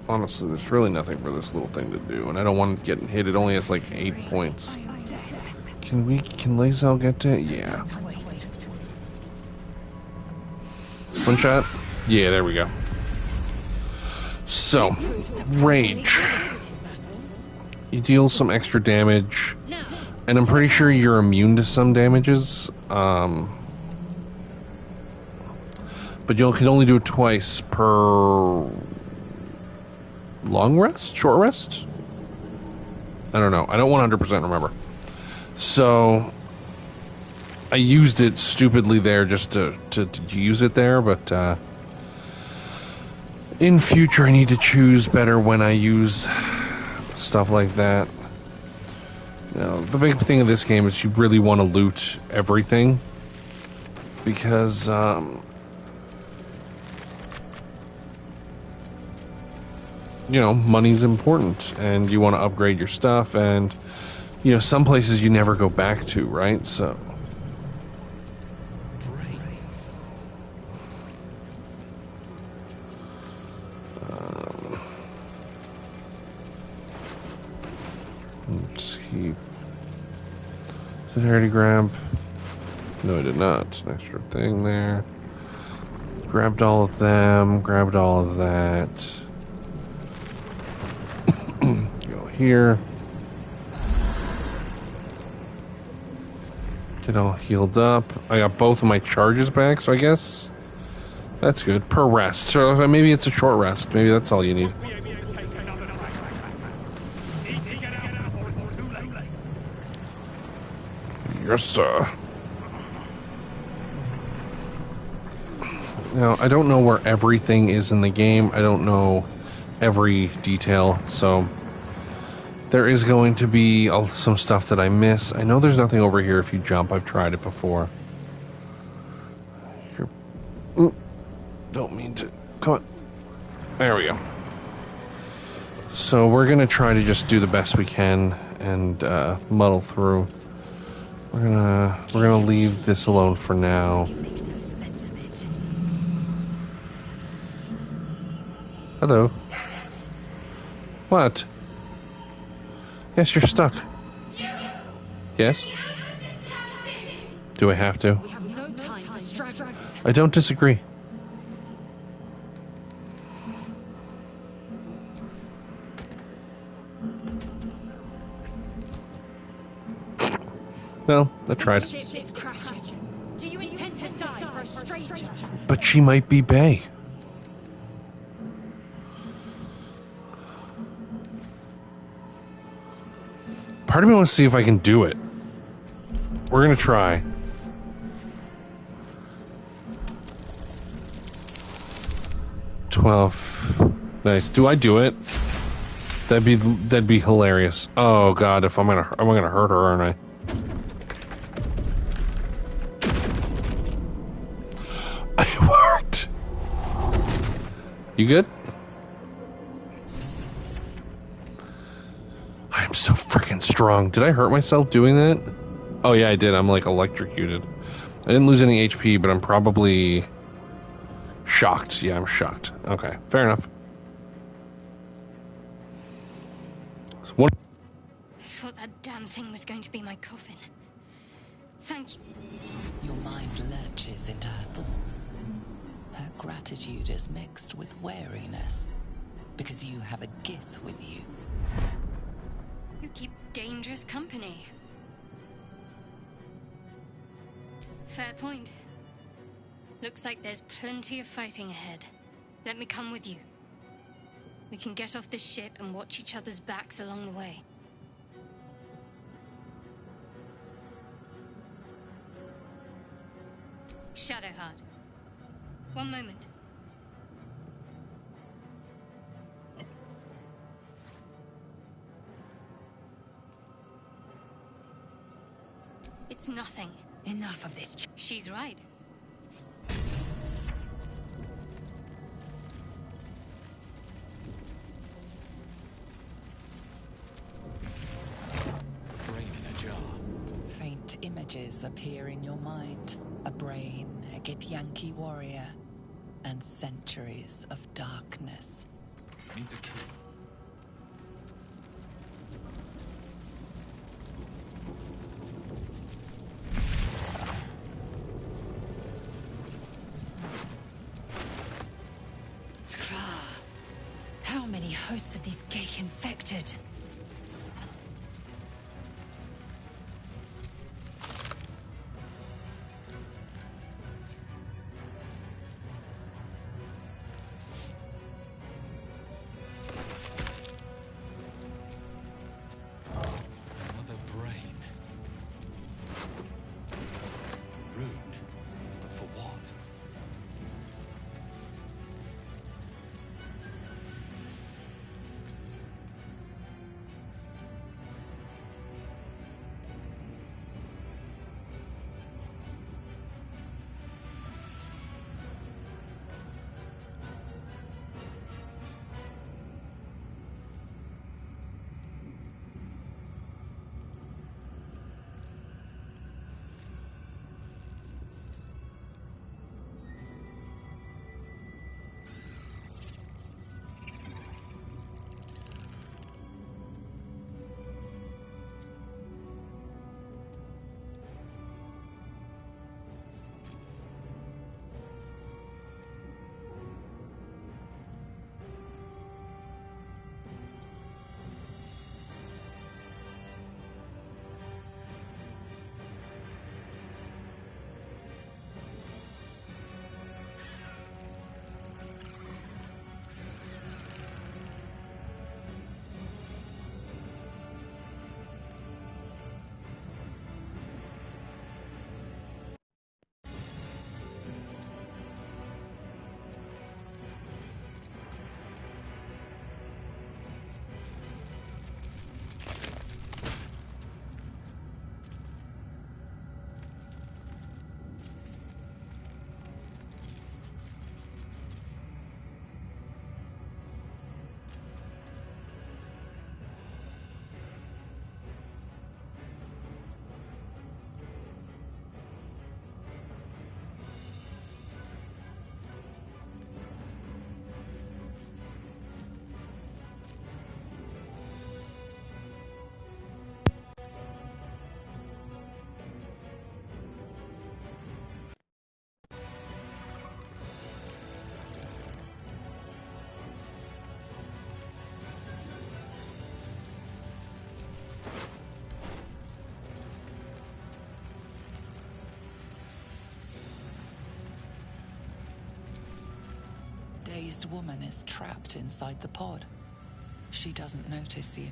Honestly, there's really nothing for this little thing to do, and I don't want it getting hit. It only has like 8 points. Can Lae'zel get to it? Yeah. One shot? Yeah, there we go. So, rage. You deal some extra damage, and I'm pretty sure you're immune to some damages. But you can only do it twice per long rest? Short rest? I don't know. I don't 100% remember. So, I used it stupidly there just to use it there, but In future, I need to choose better when I use stuff like that. You know, the big thing of this game is you really want to loot everything because you know, money's important and you want to upgrade your stuff, and you know, some places you never go back to, right? So let's keep. Did I already grab? No, I did not. An extra thing there. Grabbed all of them. Grabbed all of that. Go here. Get all healed up. I got both of my charges back, so I guess that's good. Per rest. So maybe it's a short rest. Maybe that's all you need. Yes, sir. Now, I don't know where everything is in the game. I don't know every detail, so there is going to be some stuff that I miss. I know there's nothing over here if you jump. I've tried it before. Don't mean to. Come on. There we go. So we're going to try to just do the best we can and muddle through. We're gonna leave this alone for now. Hello. What? Yes, you're stuck. Yes? Do I have to? We have no time for stragglers. I don't disagree. Well, I tried. This ship is crashing. Do you intend to die for a stranger? But she might be Bae. Part of me wants to see if I can do it. We're gonna try. $12. Nice. Do I do it? That'd be hilarious. Oh god, if I'm gonna hurt her, aren't I? It worked. You good? I am so freaking strong. Did I hurt myself doing that? Oh yeah, I did. I'm like electrocuted. I didn't lose any HP, but I'm probably shocked. Yeah, I'm shocked. Okay, fair enough. So one. I thought that damn thing was going to be my coffin. Thank you. Your mind lurches into her thoughts. Her gratitude is mixed with wariness, because you have a gift with you. You keep dangerous company. Fair point. Looks like there's plenty of fighting ahead. Let me come with you. We can get off this ship and watch each other's backs along the way. Shadowheart. One moment. It's nothing. Enough of this. She's right. Brain in a jar. Faint images appear in your mind. A brain, a Githyanki warrior, and centuries of darkness. Needs a key. Skra. How many hosts of these gay infected? Another brain. A rune. But for what? dazed woman is trapped inside the pod. She doesn't notice you.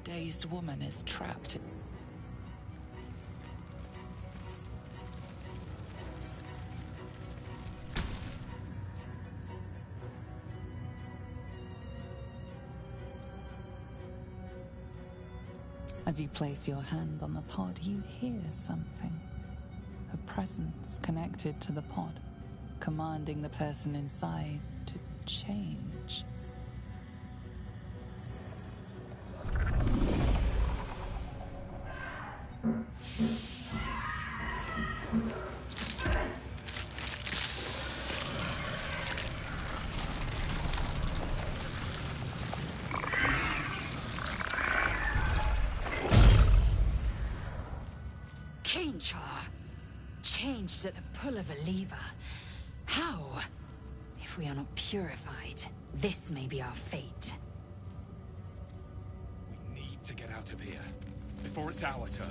Dazed woman is trapped. As you place your hand on the pod, you hear something. A presence connected to the pod, commanding the person inside to change. Changed at the pull of a lever. How? If we are not purified, this may be our fate. We need to get out of here before it's our turn.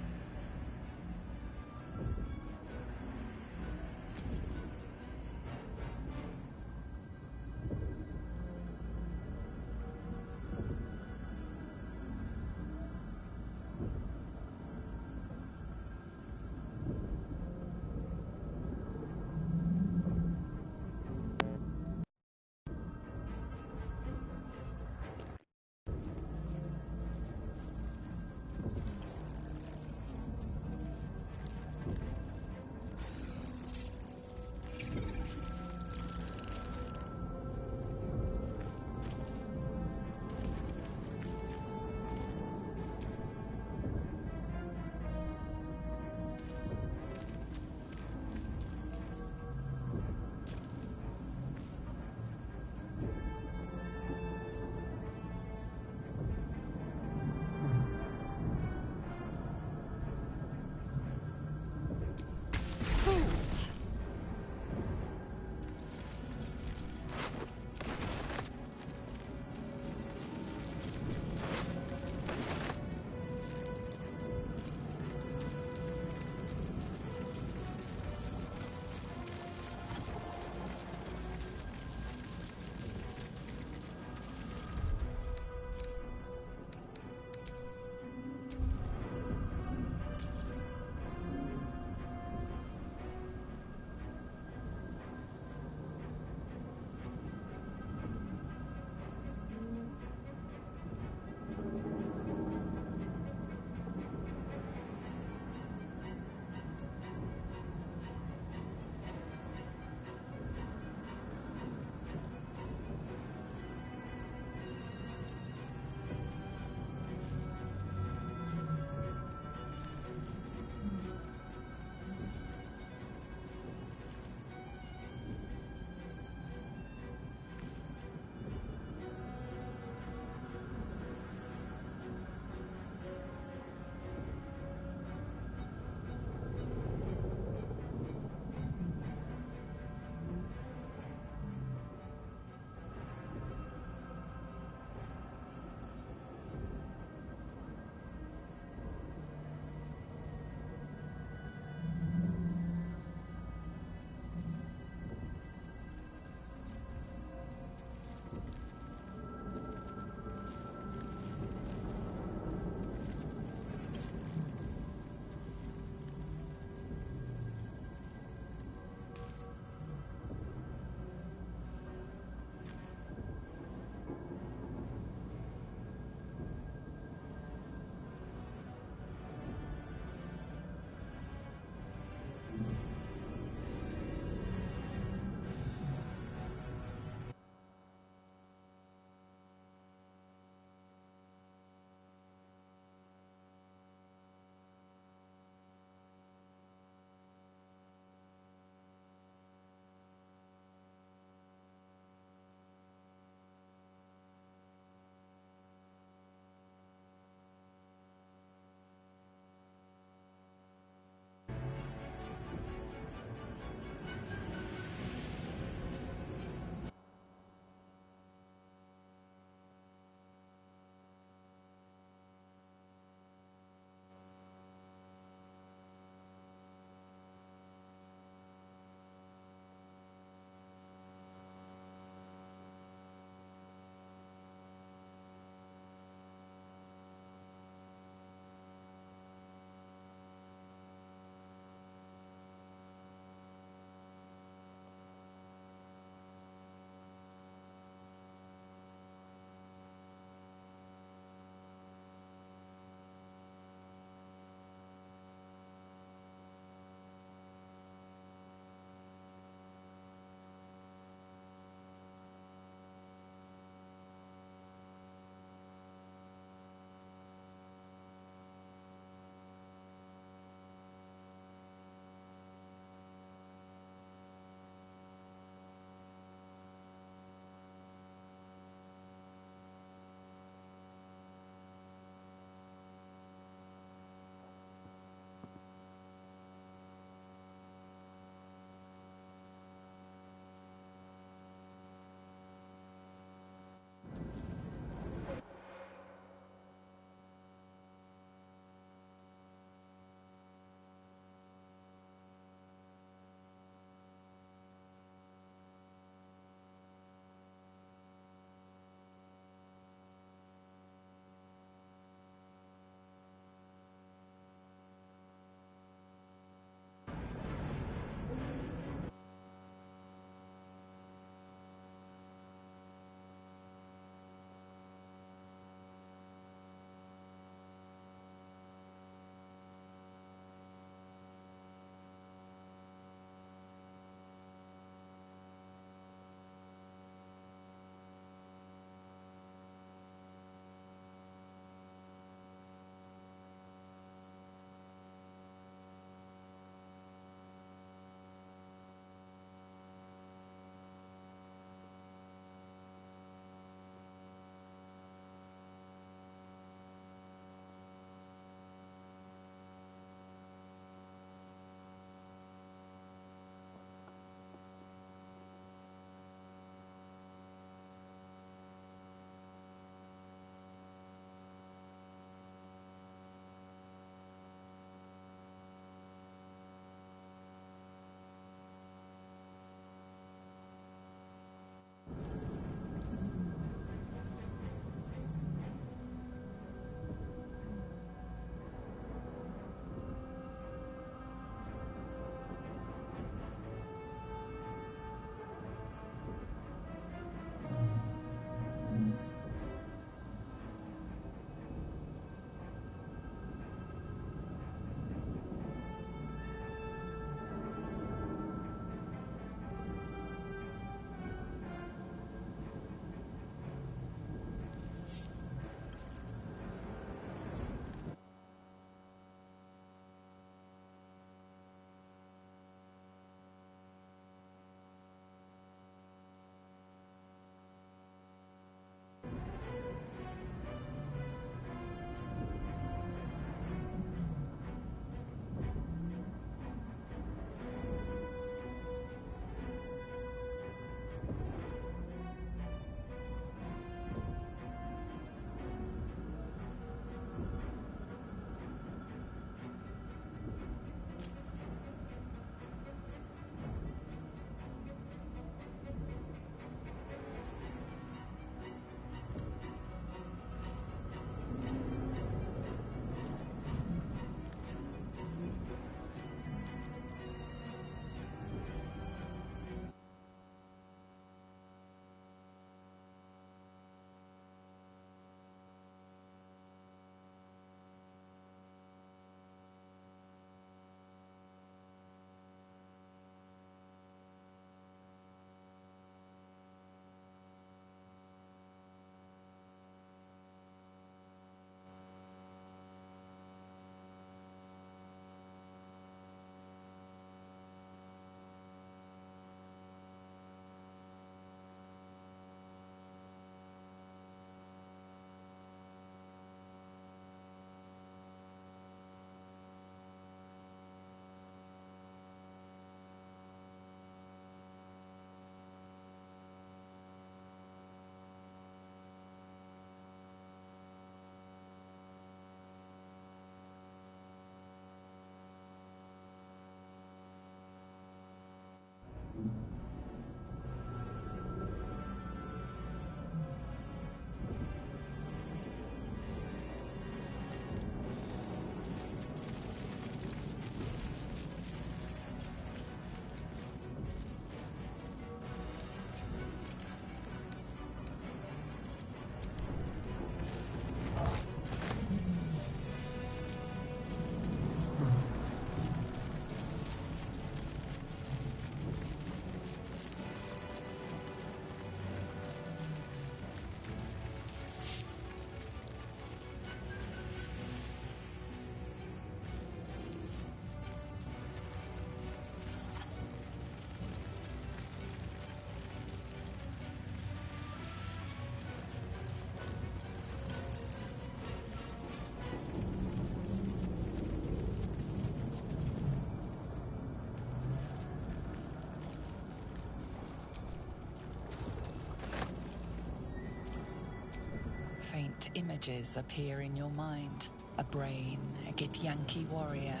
images appear in your mind. A brain, a Githyanki warrior,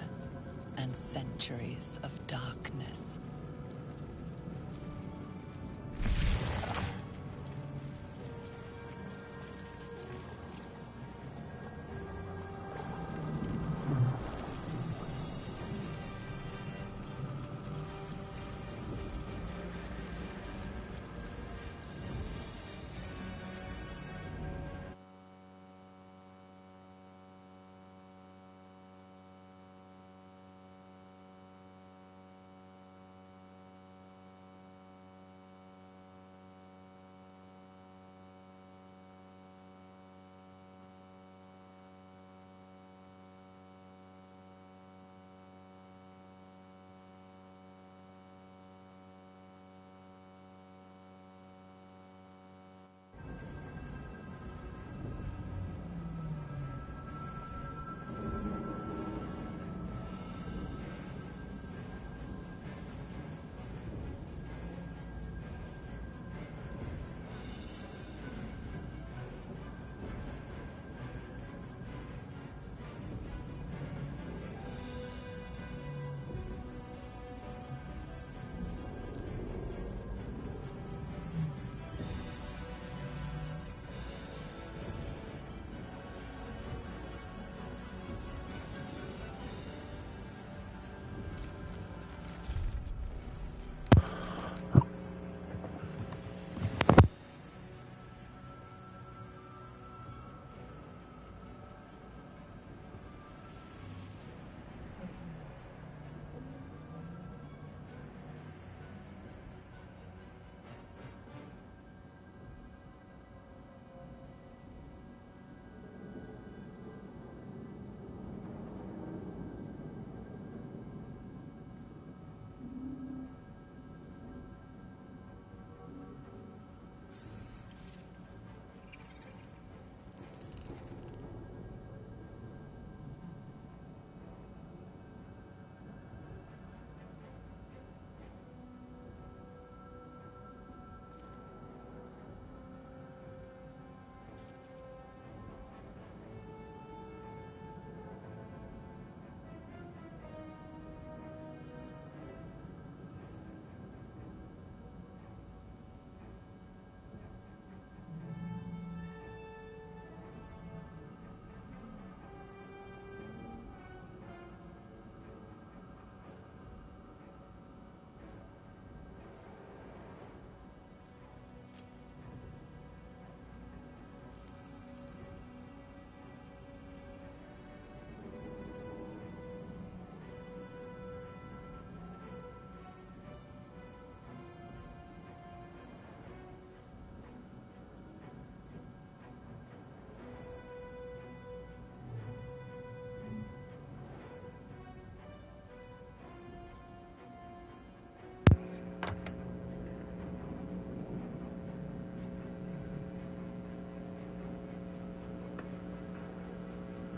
and centuries of darkness.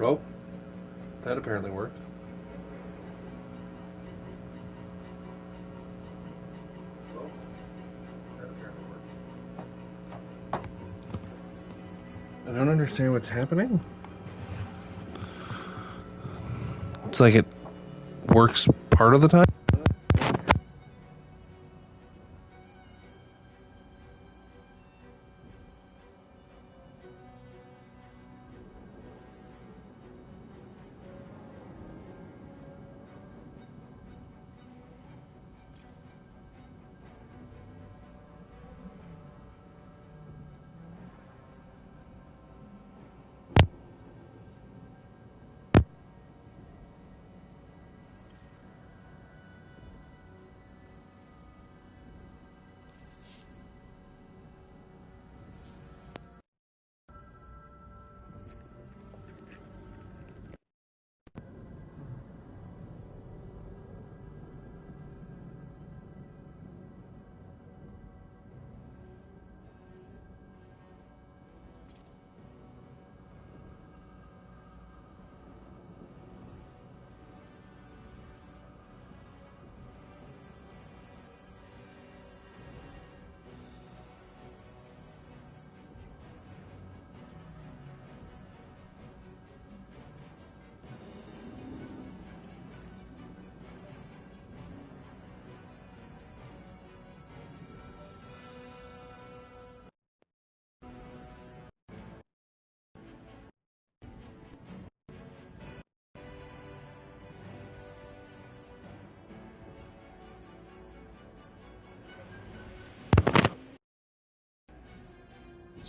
Oh, that apparently worked. I don't understand what's happening. It's like it works part of the time.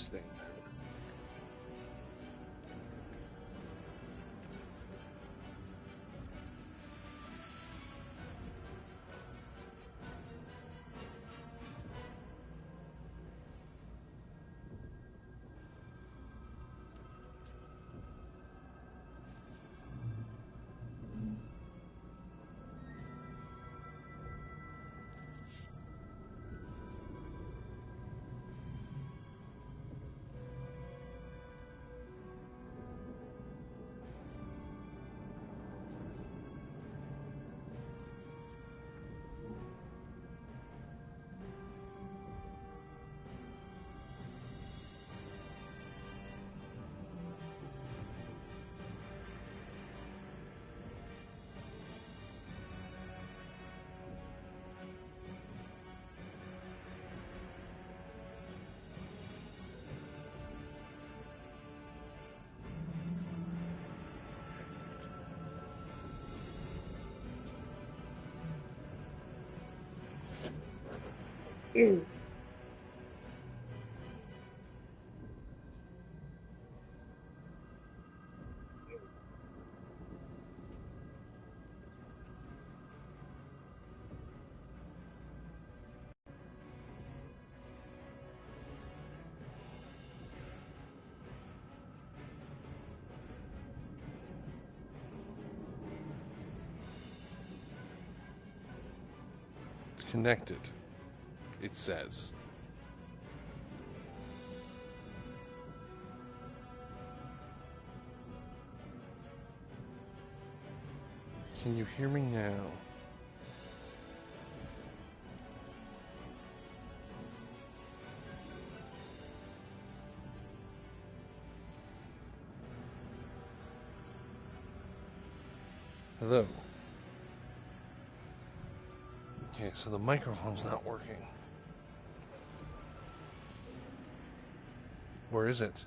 this thing. Connected, it says. Can you hear me now? Hello. Okay, so the microphone's not working. Where is it?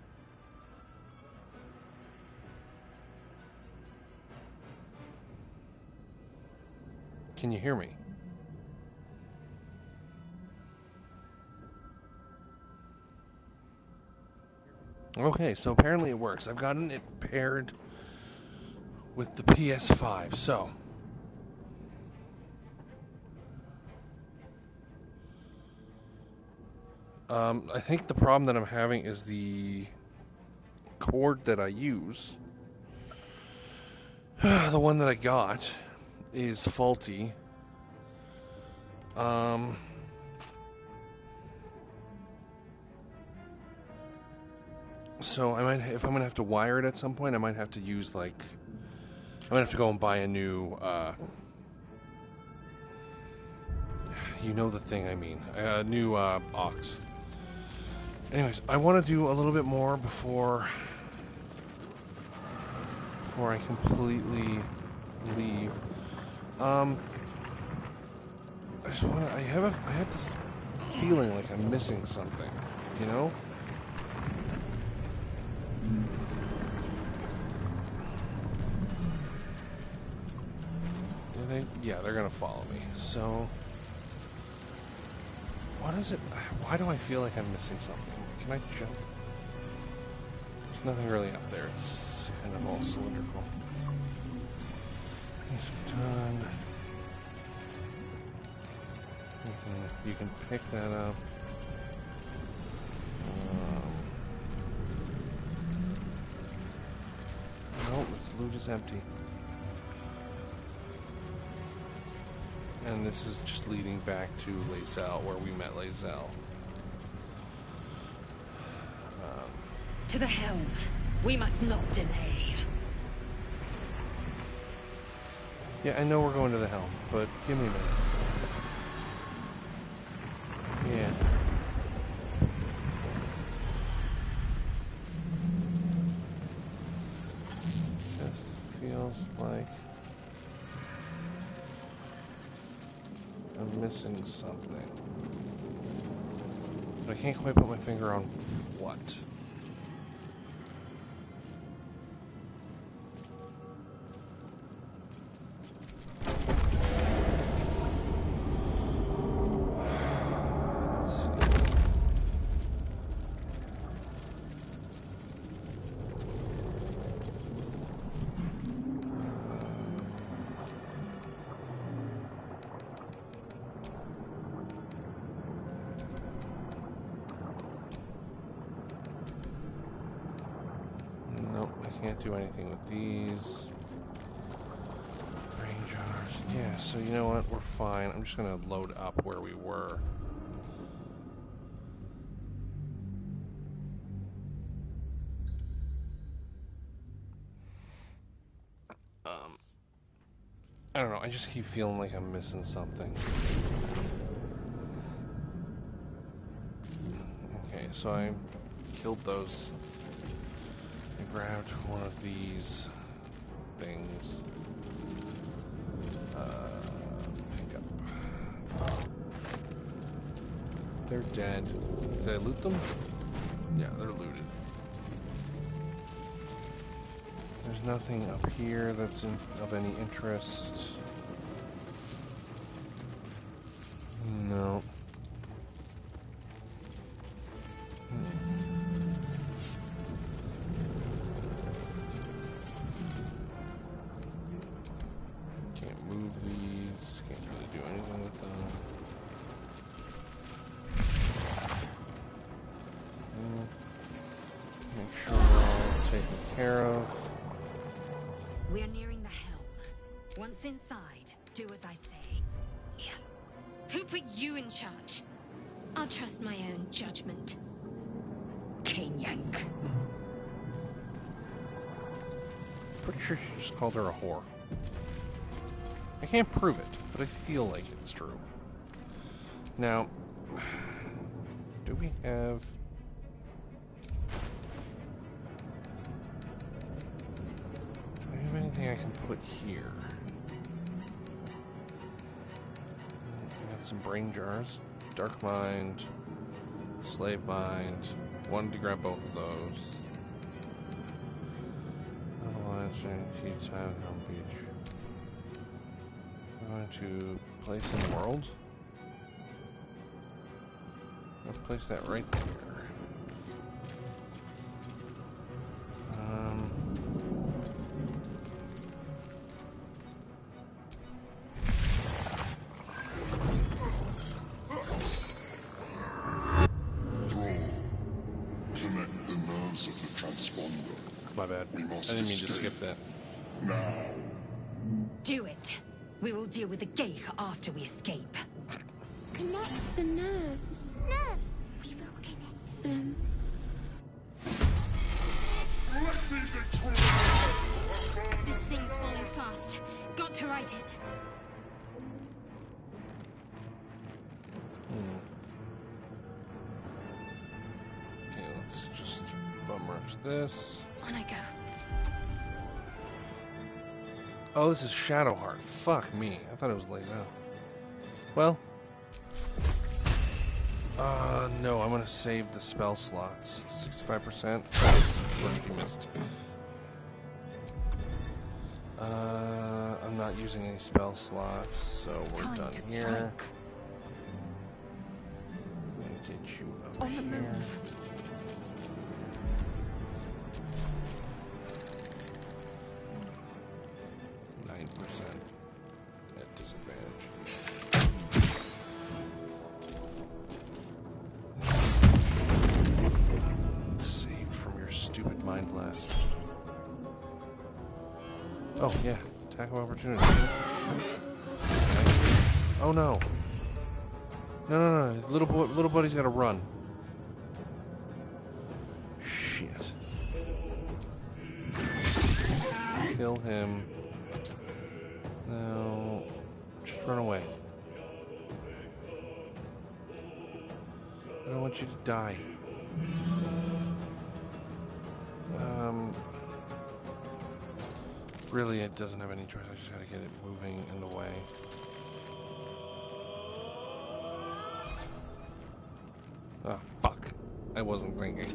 Can you hear me? Okay, so apparently it works. I've gotten it paired with the PS5, so... I think the problem that I'm having is the cord that I use. The one that I got is faulty. So I might, if I'm gonna have to wire it at some point, I might have to use like, I might have to go and buy a new, you know the thing I mean, a new aux. Anyways, I want to do a little bit more before I completely leave. I just want to. I have this feeling like I'm missing something. You know? Do they? Yeah, they're gonna follow me. So, what is it? Why do I feel like I'm missing something? Can I jump? There's nothing really up there. It's kind of all cylindrical. Done. You can pick that up. Nope, its loot is empty. And this is just leading back to Lae'zel, where we met Lae'zel. To the helm. We must not delay. Yeah, I know we're going to the helm, but give me a minute. Yeah. This feels like I'm missing something. But I can't quite put my finger on what. do anything with these. Rain jars. Yeah, so you know what? We're fine. I'm just gonna load up where we were. I don't know, I just keep feeling like I'm missing something. Okay, so I killed those. I grabbed one of these things. Pick up. They're dead. Did I loot them? Yeah, they're looted. There's nothing up here that's of any interest. No. Can't move these. Can't really do anything with them. Make sure we're all taken care of. We're nearing the helm. Once inside, do as I say. Who put you in charge? I'll trust my own judgment. Yank. Pretty sure she just called her a whore. I can't prove it, but I feel like it's true. Now, do we have... Do I have anything I can put here? I got some brain jars, dark mind, slave mind. Wanted to grab both of those. Tea time on beach. I'm going to place in the world. I'll place that right there. Connect the nerves of the transponder. My bad. I didn't mean to skip that. Now. Do it. We will deal with the Geich after we escape. Connect the nerves. Nerves! We will connect them. This thing's falling fast. Got to right it. Okay, let's just bum rush this. On I go. Oh, this is Shadowheart. Fuck me. I thought it was Lae'zel. Well. No, I'm gonna save the spell slots. 65%. What you missed. I'm not using any spell slots, so we're done here. I'm gonna get you up here. 9% at disadvantage. Saved from your stupid mind blast. Oh yeah, attack of opportunity. Oh no. No. Little buddy's gotta run. Shit. Kill him. No. Just run away. I don't want you to die. Really, it doesn't have any choice. I just gotta get it moving and away. Oh, fuck. I wasn't thinking.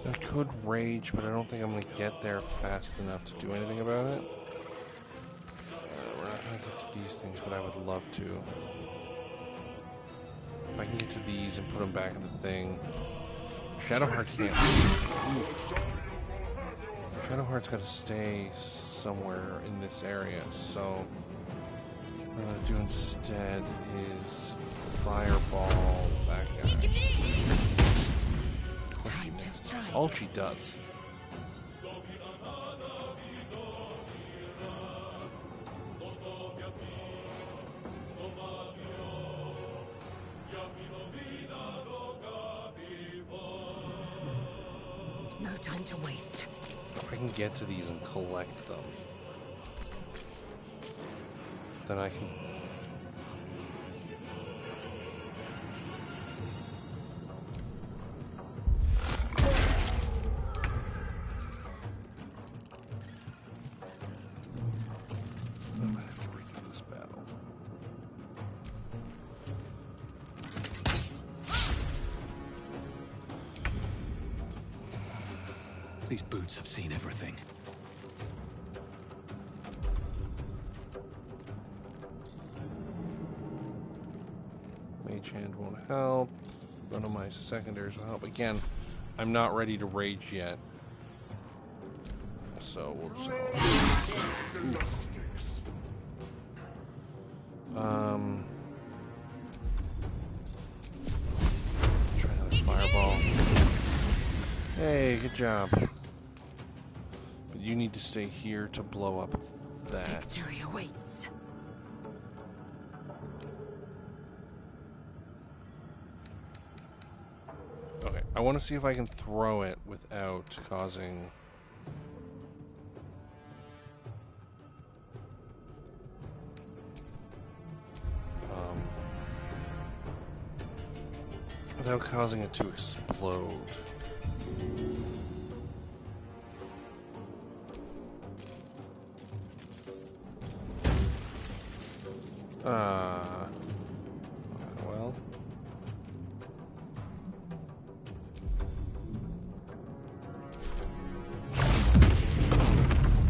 I could rage, but I don't think I'm going to get there fast enough to do anything about it. We're not going to get to these things, but I would love to. If I can get to these and put them back in the thing. Shadowheart can't. Oof. Shadowheart's got to stay somewhere in this area, so what I'm going to do instead is fireball that guy. That's all she does. No time to waste. If I can get to these and collect them, then I can. I might have to redo this battle. These boots have seen everything. Mage Hand won't help. None of my secondaries will help. Again, I'm not ready to rage yet. So we'll just call it. Try another fireball. Hey, good job. But you need to stay here to blow up that. Victory awaits. Okay, I want to see if I can throw it without causing... without causing it to explode. Well.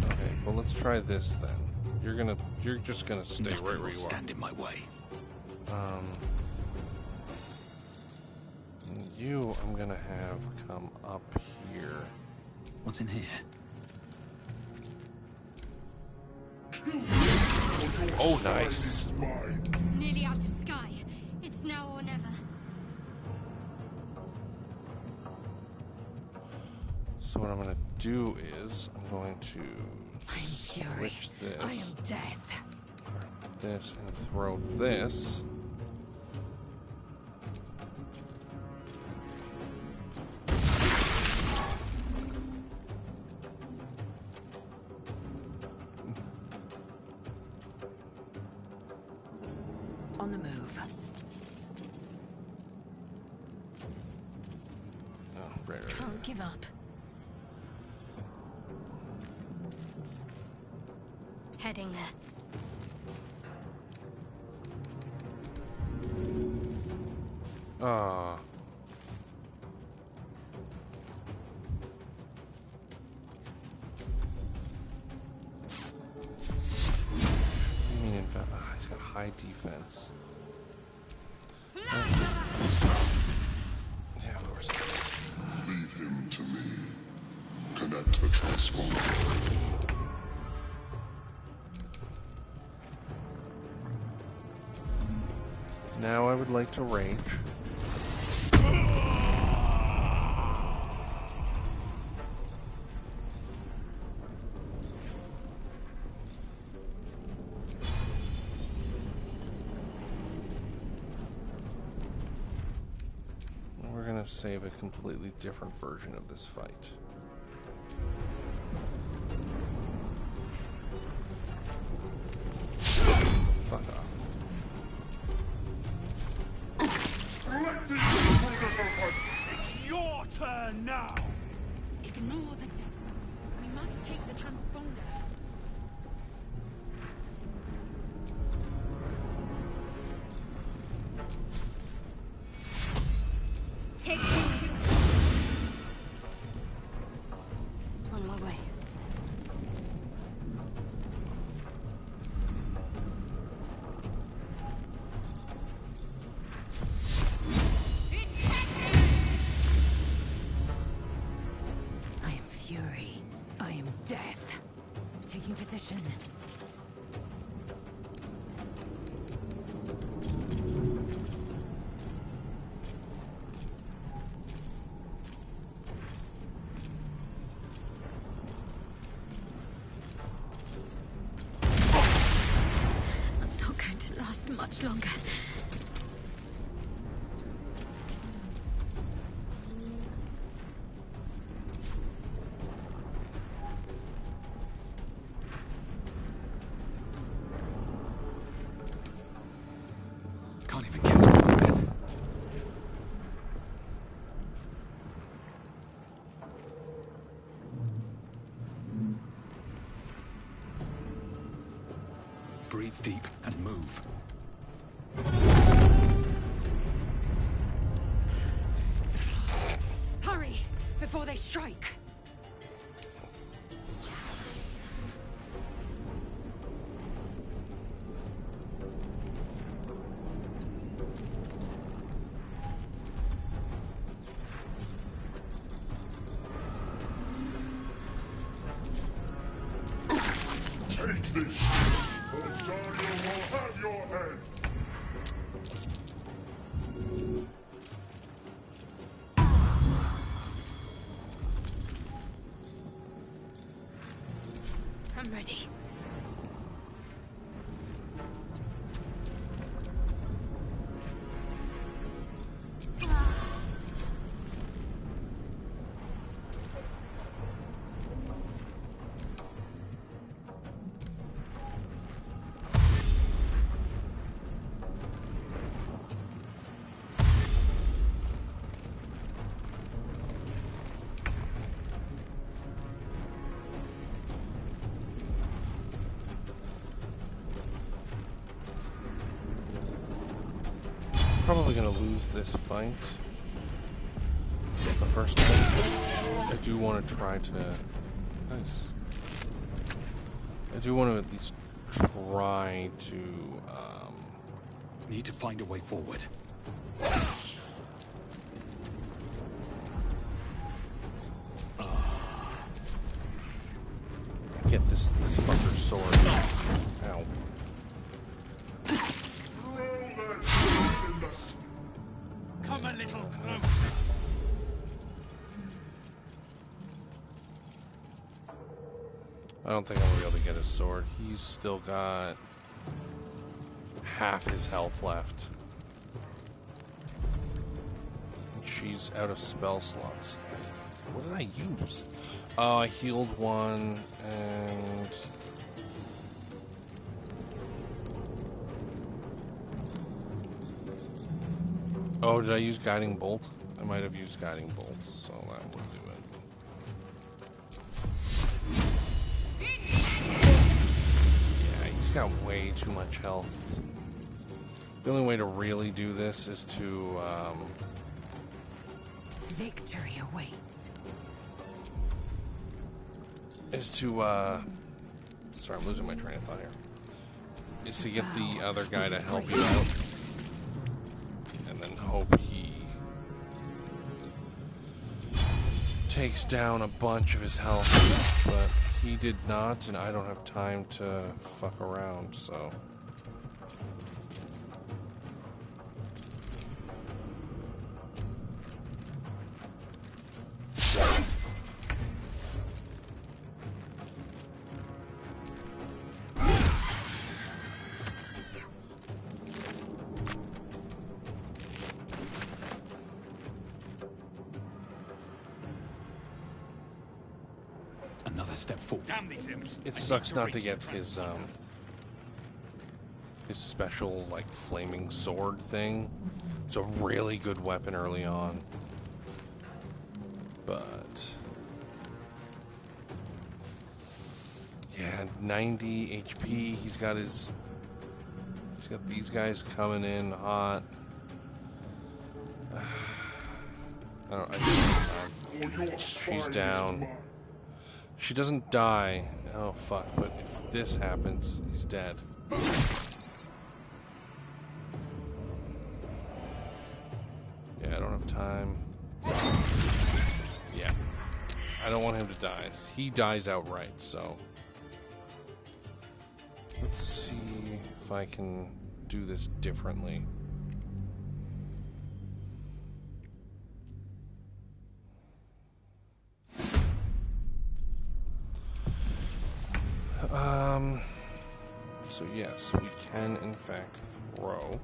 Okay, well let's try this then. You're just gonna stay Nothing right will where you stand in my way. You, I'm gonna have come up here. What's in here? Oh, nice. Nearly out of sky. It's now or never. So what I'm gonna do is I'm going to switch this. I am death. This and throw this. On the move. Oh, right. Can't give up. Heading there. Ah. I mean, in fact, he's got high defense. Yeah, of course. Leave him to me. Connect the transponder. Now I would like to rage. We're gonna save a completely different version of this fight. Fuck off. It's your turn now! Ignore the devil. We must take the transponder. Take two. death. Taking position. I'm not going to last much longer. Can't even catch my breath. Breathe deep and move. Hurry, before they strike. Take this, or Dario will have your head. I'm ready. Probably gonna lose this fight the first time. I do want to try to. Nice. I do want to at least try to. Need to find a way forward. Get this fucker's sword. Ow. Come a little closer. I don't think I'm gonna be able to get his sword. He's still got half his health left. And she's out of spell slots. What did I use? Oh, I healed one and oh, did I use Guiding Bolt? I might have used Guiding Bolt, so that will do it. Yeah, he's got way too much health. The only way to really do this is to, Victory awaits. sorry, I'm losing my train of thought here. Is to get the other guy to help you out. And then hope he takes down a bunch of his health. But he did not, and I don't have time to fuck around, so. Another step forward. Damn these imps. It sucks not to get his special, like, flaming sword thing. It's a really good weapon early on. But yeah, 90 HP. He's got these guys coming in hot. I don't. She's down. She doesn't die. Oh fuck! But if this happens, he's dead. Yeah, I don't have time. Yeah, I don't want him to die. He dies outright, so... Let's see if I can do this differently. So yes, we can in fact throw.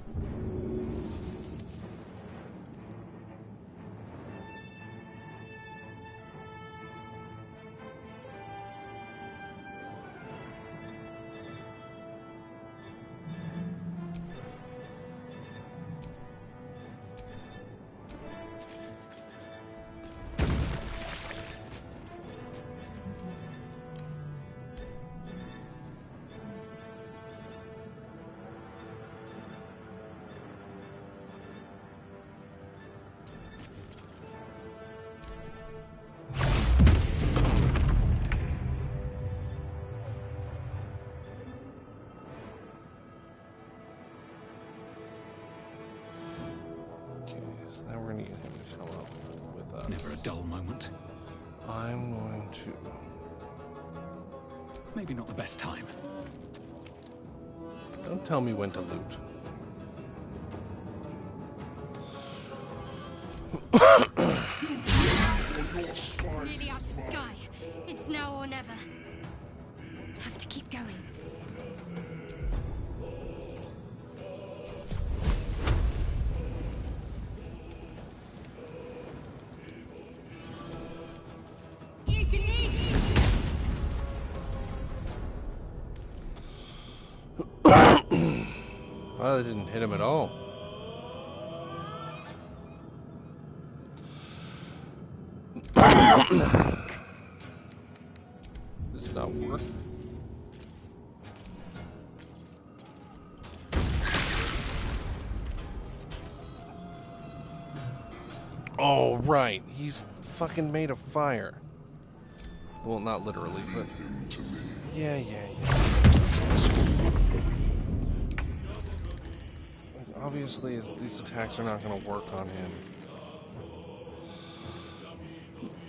Never a dull moment. I'm going to... Maybe not the best time. Don't tell me when to loot. Nearly out of sky. It's now or never. Have to keep going. Well, that didn't hit him at all. Does it not work? Oh, right. He's fucking made of fire. Well, not literally, but... Yeah. Obviously, these attacks are not going to work on him.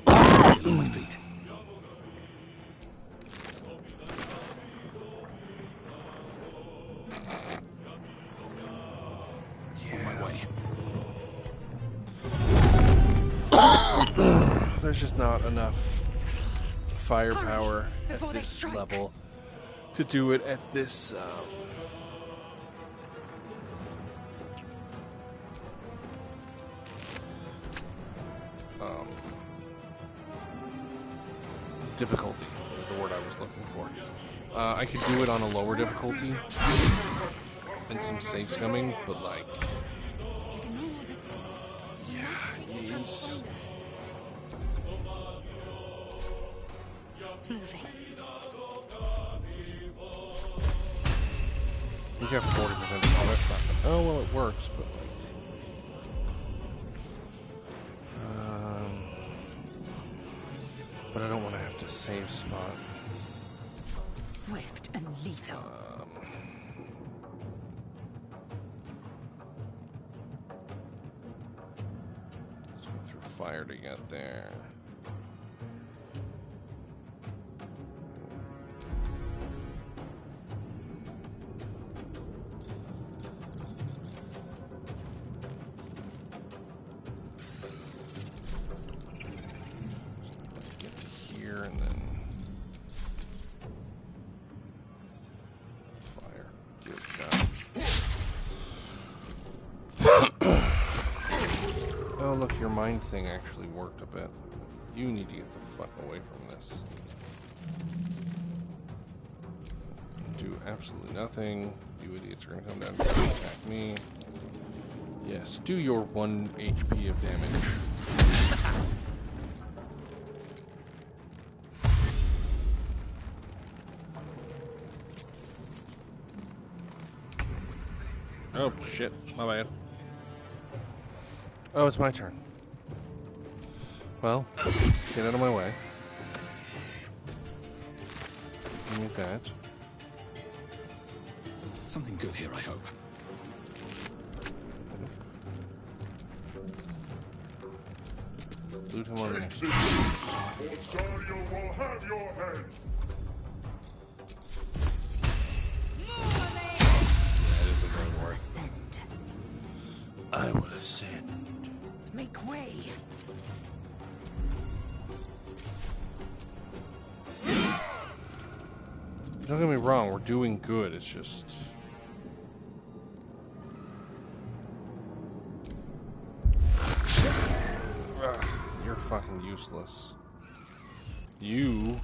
Get on my feet. On my way. There's just not enough firepower at this level to do it at this difficulty is the word I was looking for. I could do it on a lower difficulty and some saves coming, but like, yeah, he's Moving. he's got 40%. Oh, that's not good. Oh well, it works, but like. But I don't want to have to save spot. Swift and lethal. Let's go through fire to get there. And then fire. Get down. Oh, look, your mind thing actually worked a bit. You need to get the fuck away from this. Do absolutely nothing. You idiots are gonna come down and attack me. Yes, do your 1 HP of damage. Oh, shit. My bad. Oh, it's my turn. Well, get out of my way. Give me that. Something good here, I hope. Loot him on the next. Or Dario will have your head. That is the right word. Ascend. I will ascend. Make way. Don't get me wrong, we're doing good. It's just. Ugh, you're fucking useless. You.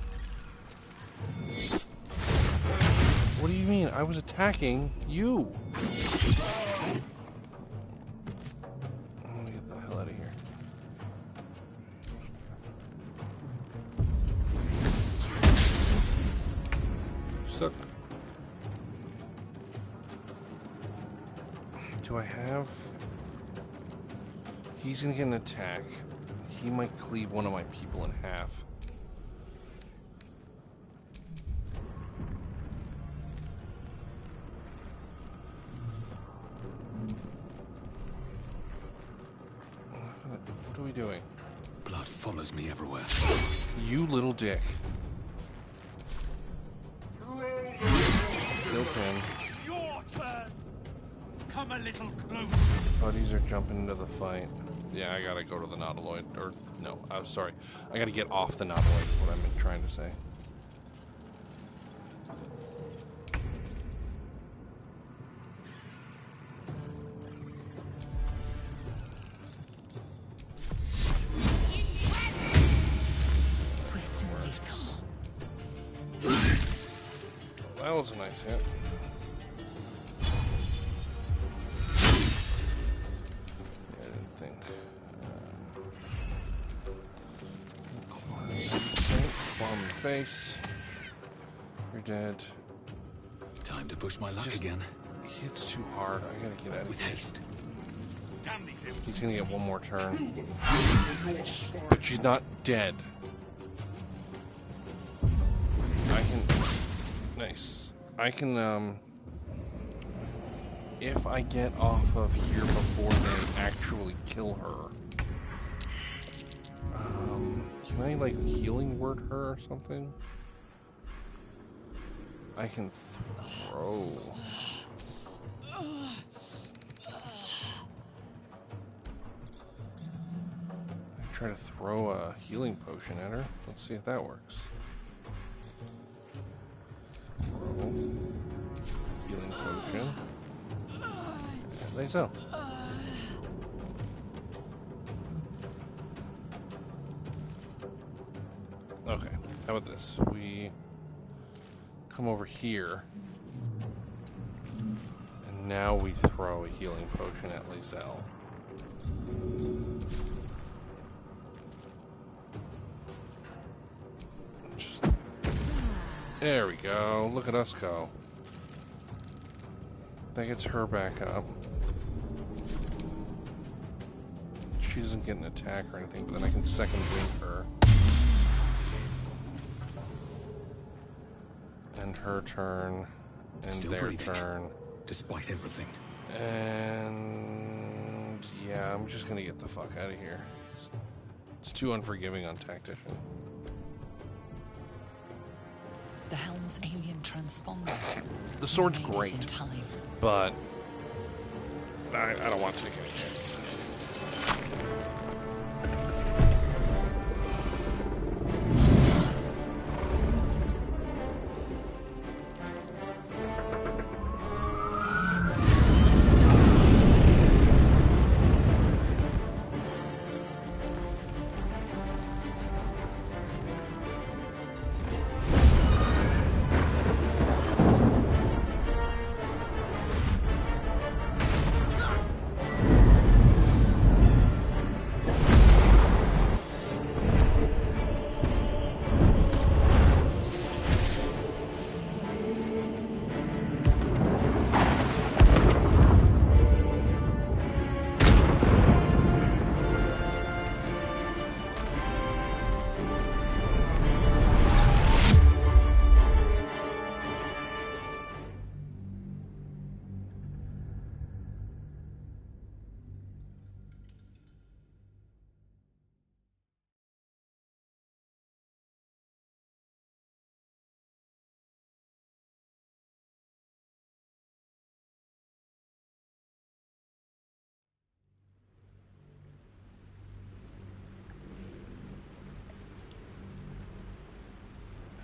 What do you mean? I was attacking you. Let me get the hell out of here. Suck. Do I have? He's gonna get an attack. He might cleave one of my people in half. What are we doing? Blood follows me everywhere. You little dick. Killed him. Your turn. Come a little closer. Buddies are jumping into the fight. Yeah, I gotta go to the Nautiloid. Or, no, I'm sorry. I gotta get off the Nautiloid is what I'm trying to say. That was a nice hit. I didn't think. Claw him in the face. You're dead. Time to push my luck Just- again. He hits too hard. I gotta get out of With here. haste. Damn these imps. He's gonna get one more turn. But she's not dead. I can... Nice. I can, if I get off of here before they actually kill her... can I, like, healing word her or something? I can throw... Try to throw a healing potion at her. Let's see if that works. Throw healing potion. And they sell. Okay, how about this? We come over here. And now we throw a healing potion at Lizelle. There we go. Look at us go. That gets her back up. She doesn't get an attack or anything, but then I can second wind her. And her turn. And Still their breathing. turn. Despite everything. And yeah, I'm just gonna get the fuck out of here. It's too unforgiving on Tactician. The helm's alien transponder. The sword's Made it in great, time. but I don't want to take any chances.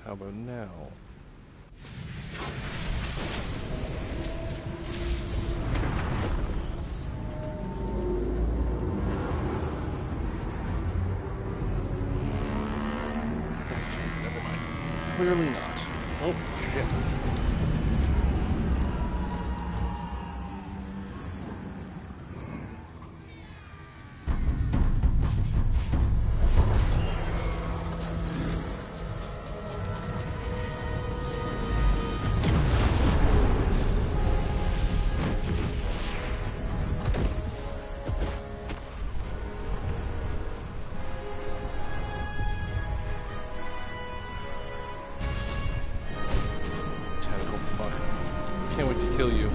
How about now? Never mind. Clearly not. Oh, shit. Tentacle fuck. Can't wait to kill you.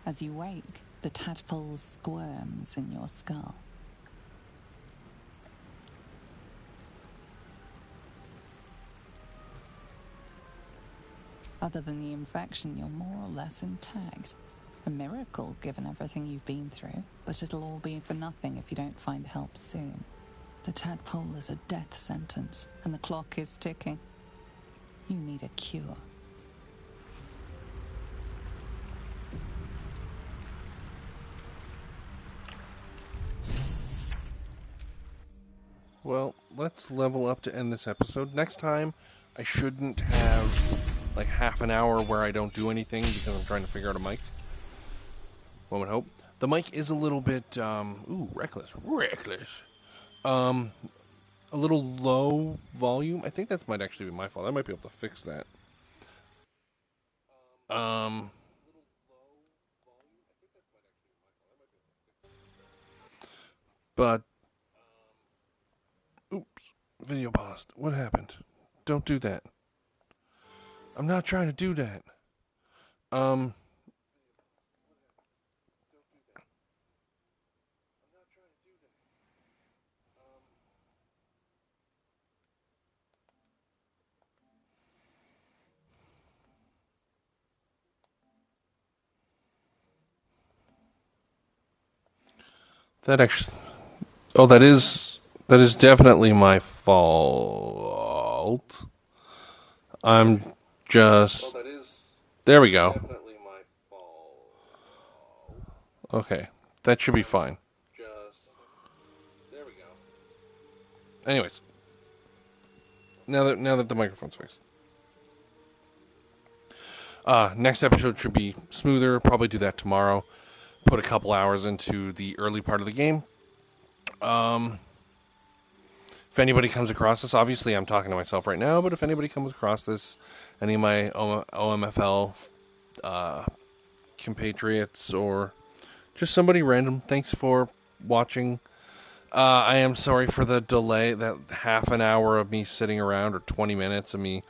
As you wake, the tadpole squirms in your skull. Other than the infection, you're more or less intact. A miracle, given everything you've been through, but it'll all be for nothing if you don't find help soon. The tadpole is a death sentence, and the clock is ticking. You need a cure. Well, let's level up to end this episode. Next time, I shouldn't have like half an hour where I don't do anything because I'm trying to figure out a mic. One would hope. The mic is a little bit, reckless. A little low volume. I think that might actually be my fault. I might be able to fix that. But, oops, video paused. What happened? Don't do that. I'm not trying to do that. That actually, oh, that is definitely my fault. I'm just, there we go. Okay, that should be fine. Anyways, now that the microphone's fixed. Next episode should be smoother. Probably do that tomorrow. Put a couple hours into the early part of the game. If anybody comes across this, obviously I'm talking to myself right now, but if anybody comes across this, any of my OMFL compatriots or just somebody random, thanks for watching. I am sorry for the delay, that half an hour of me sitting around, or 20 minutes of me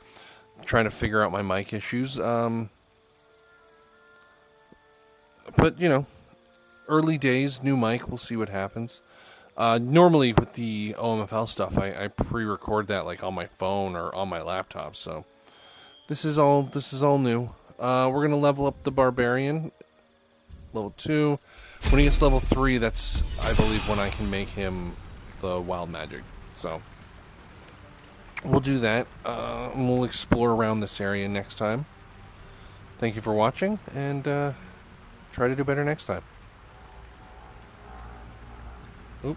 trying to figure out my mic issues. But, you know, early days, new mic, we'll see what happens. Normally with the OMFL stuff, I pre-record that like on my phone or on my laptop, so this is all new. We're gonna level up the Barbarian, level 2. When he gets level 3, that's, I believe, when I can make him the wild magic. So we'll do that. And we'll explore around this area next time. Thank you for watching, and try to do better next time. Oop.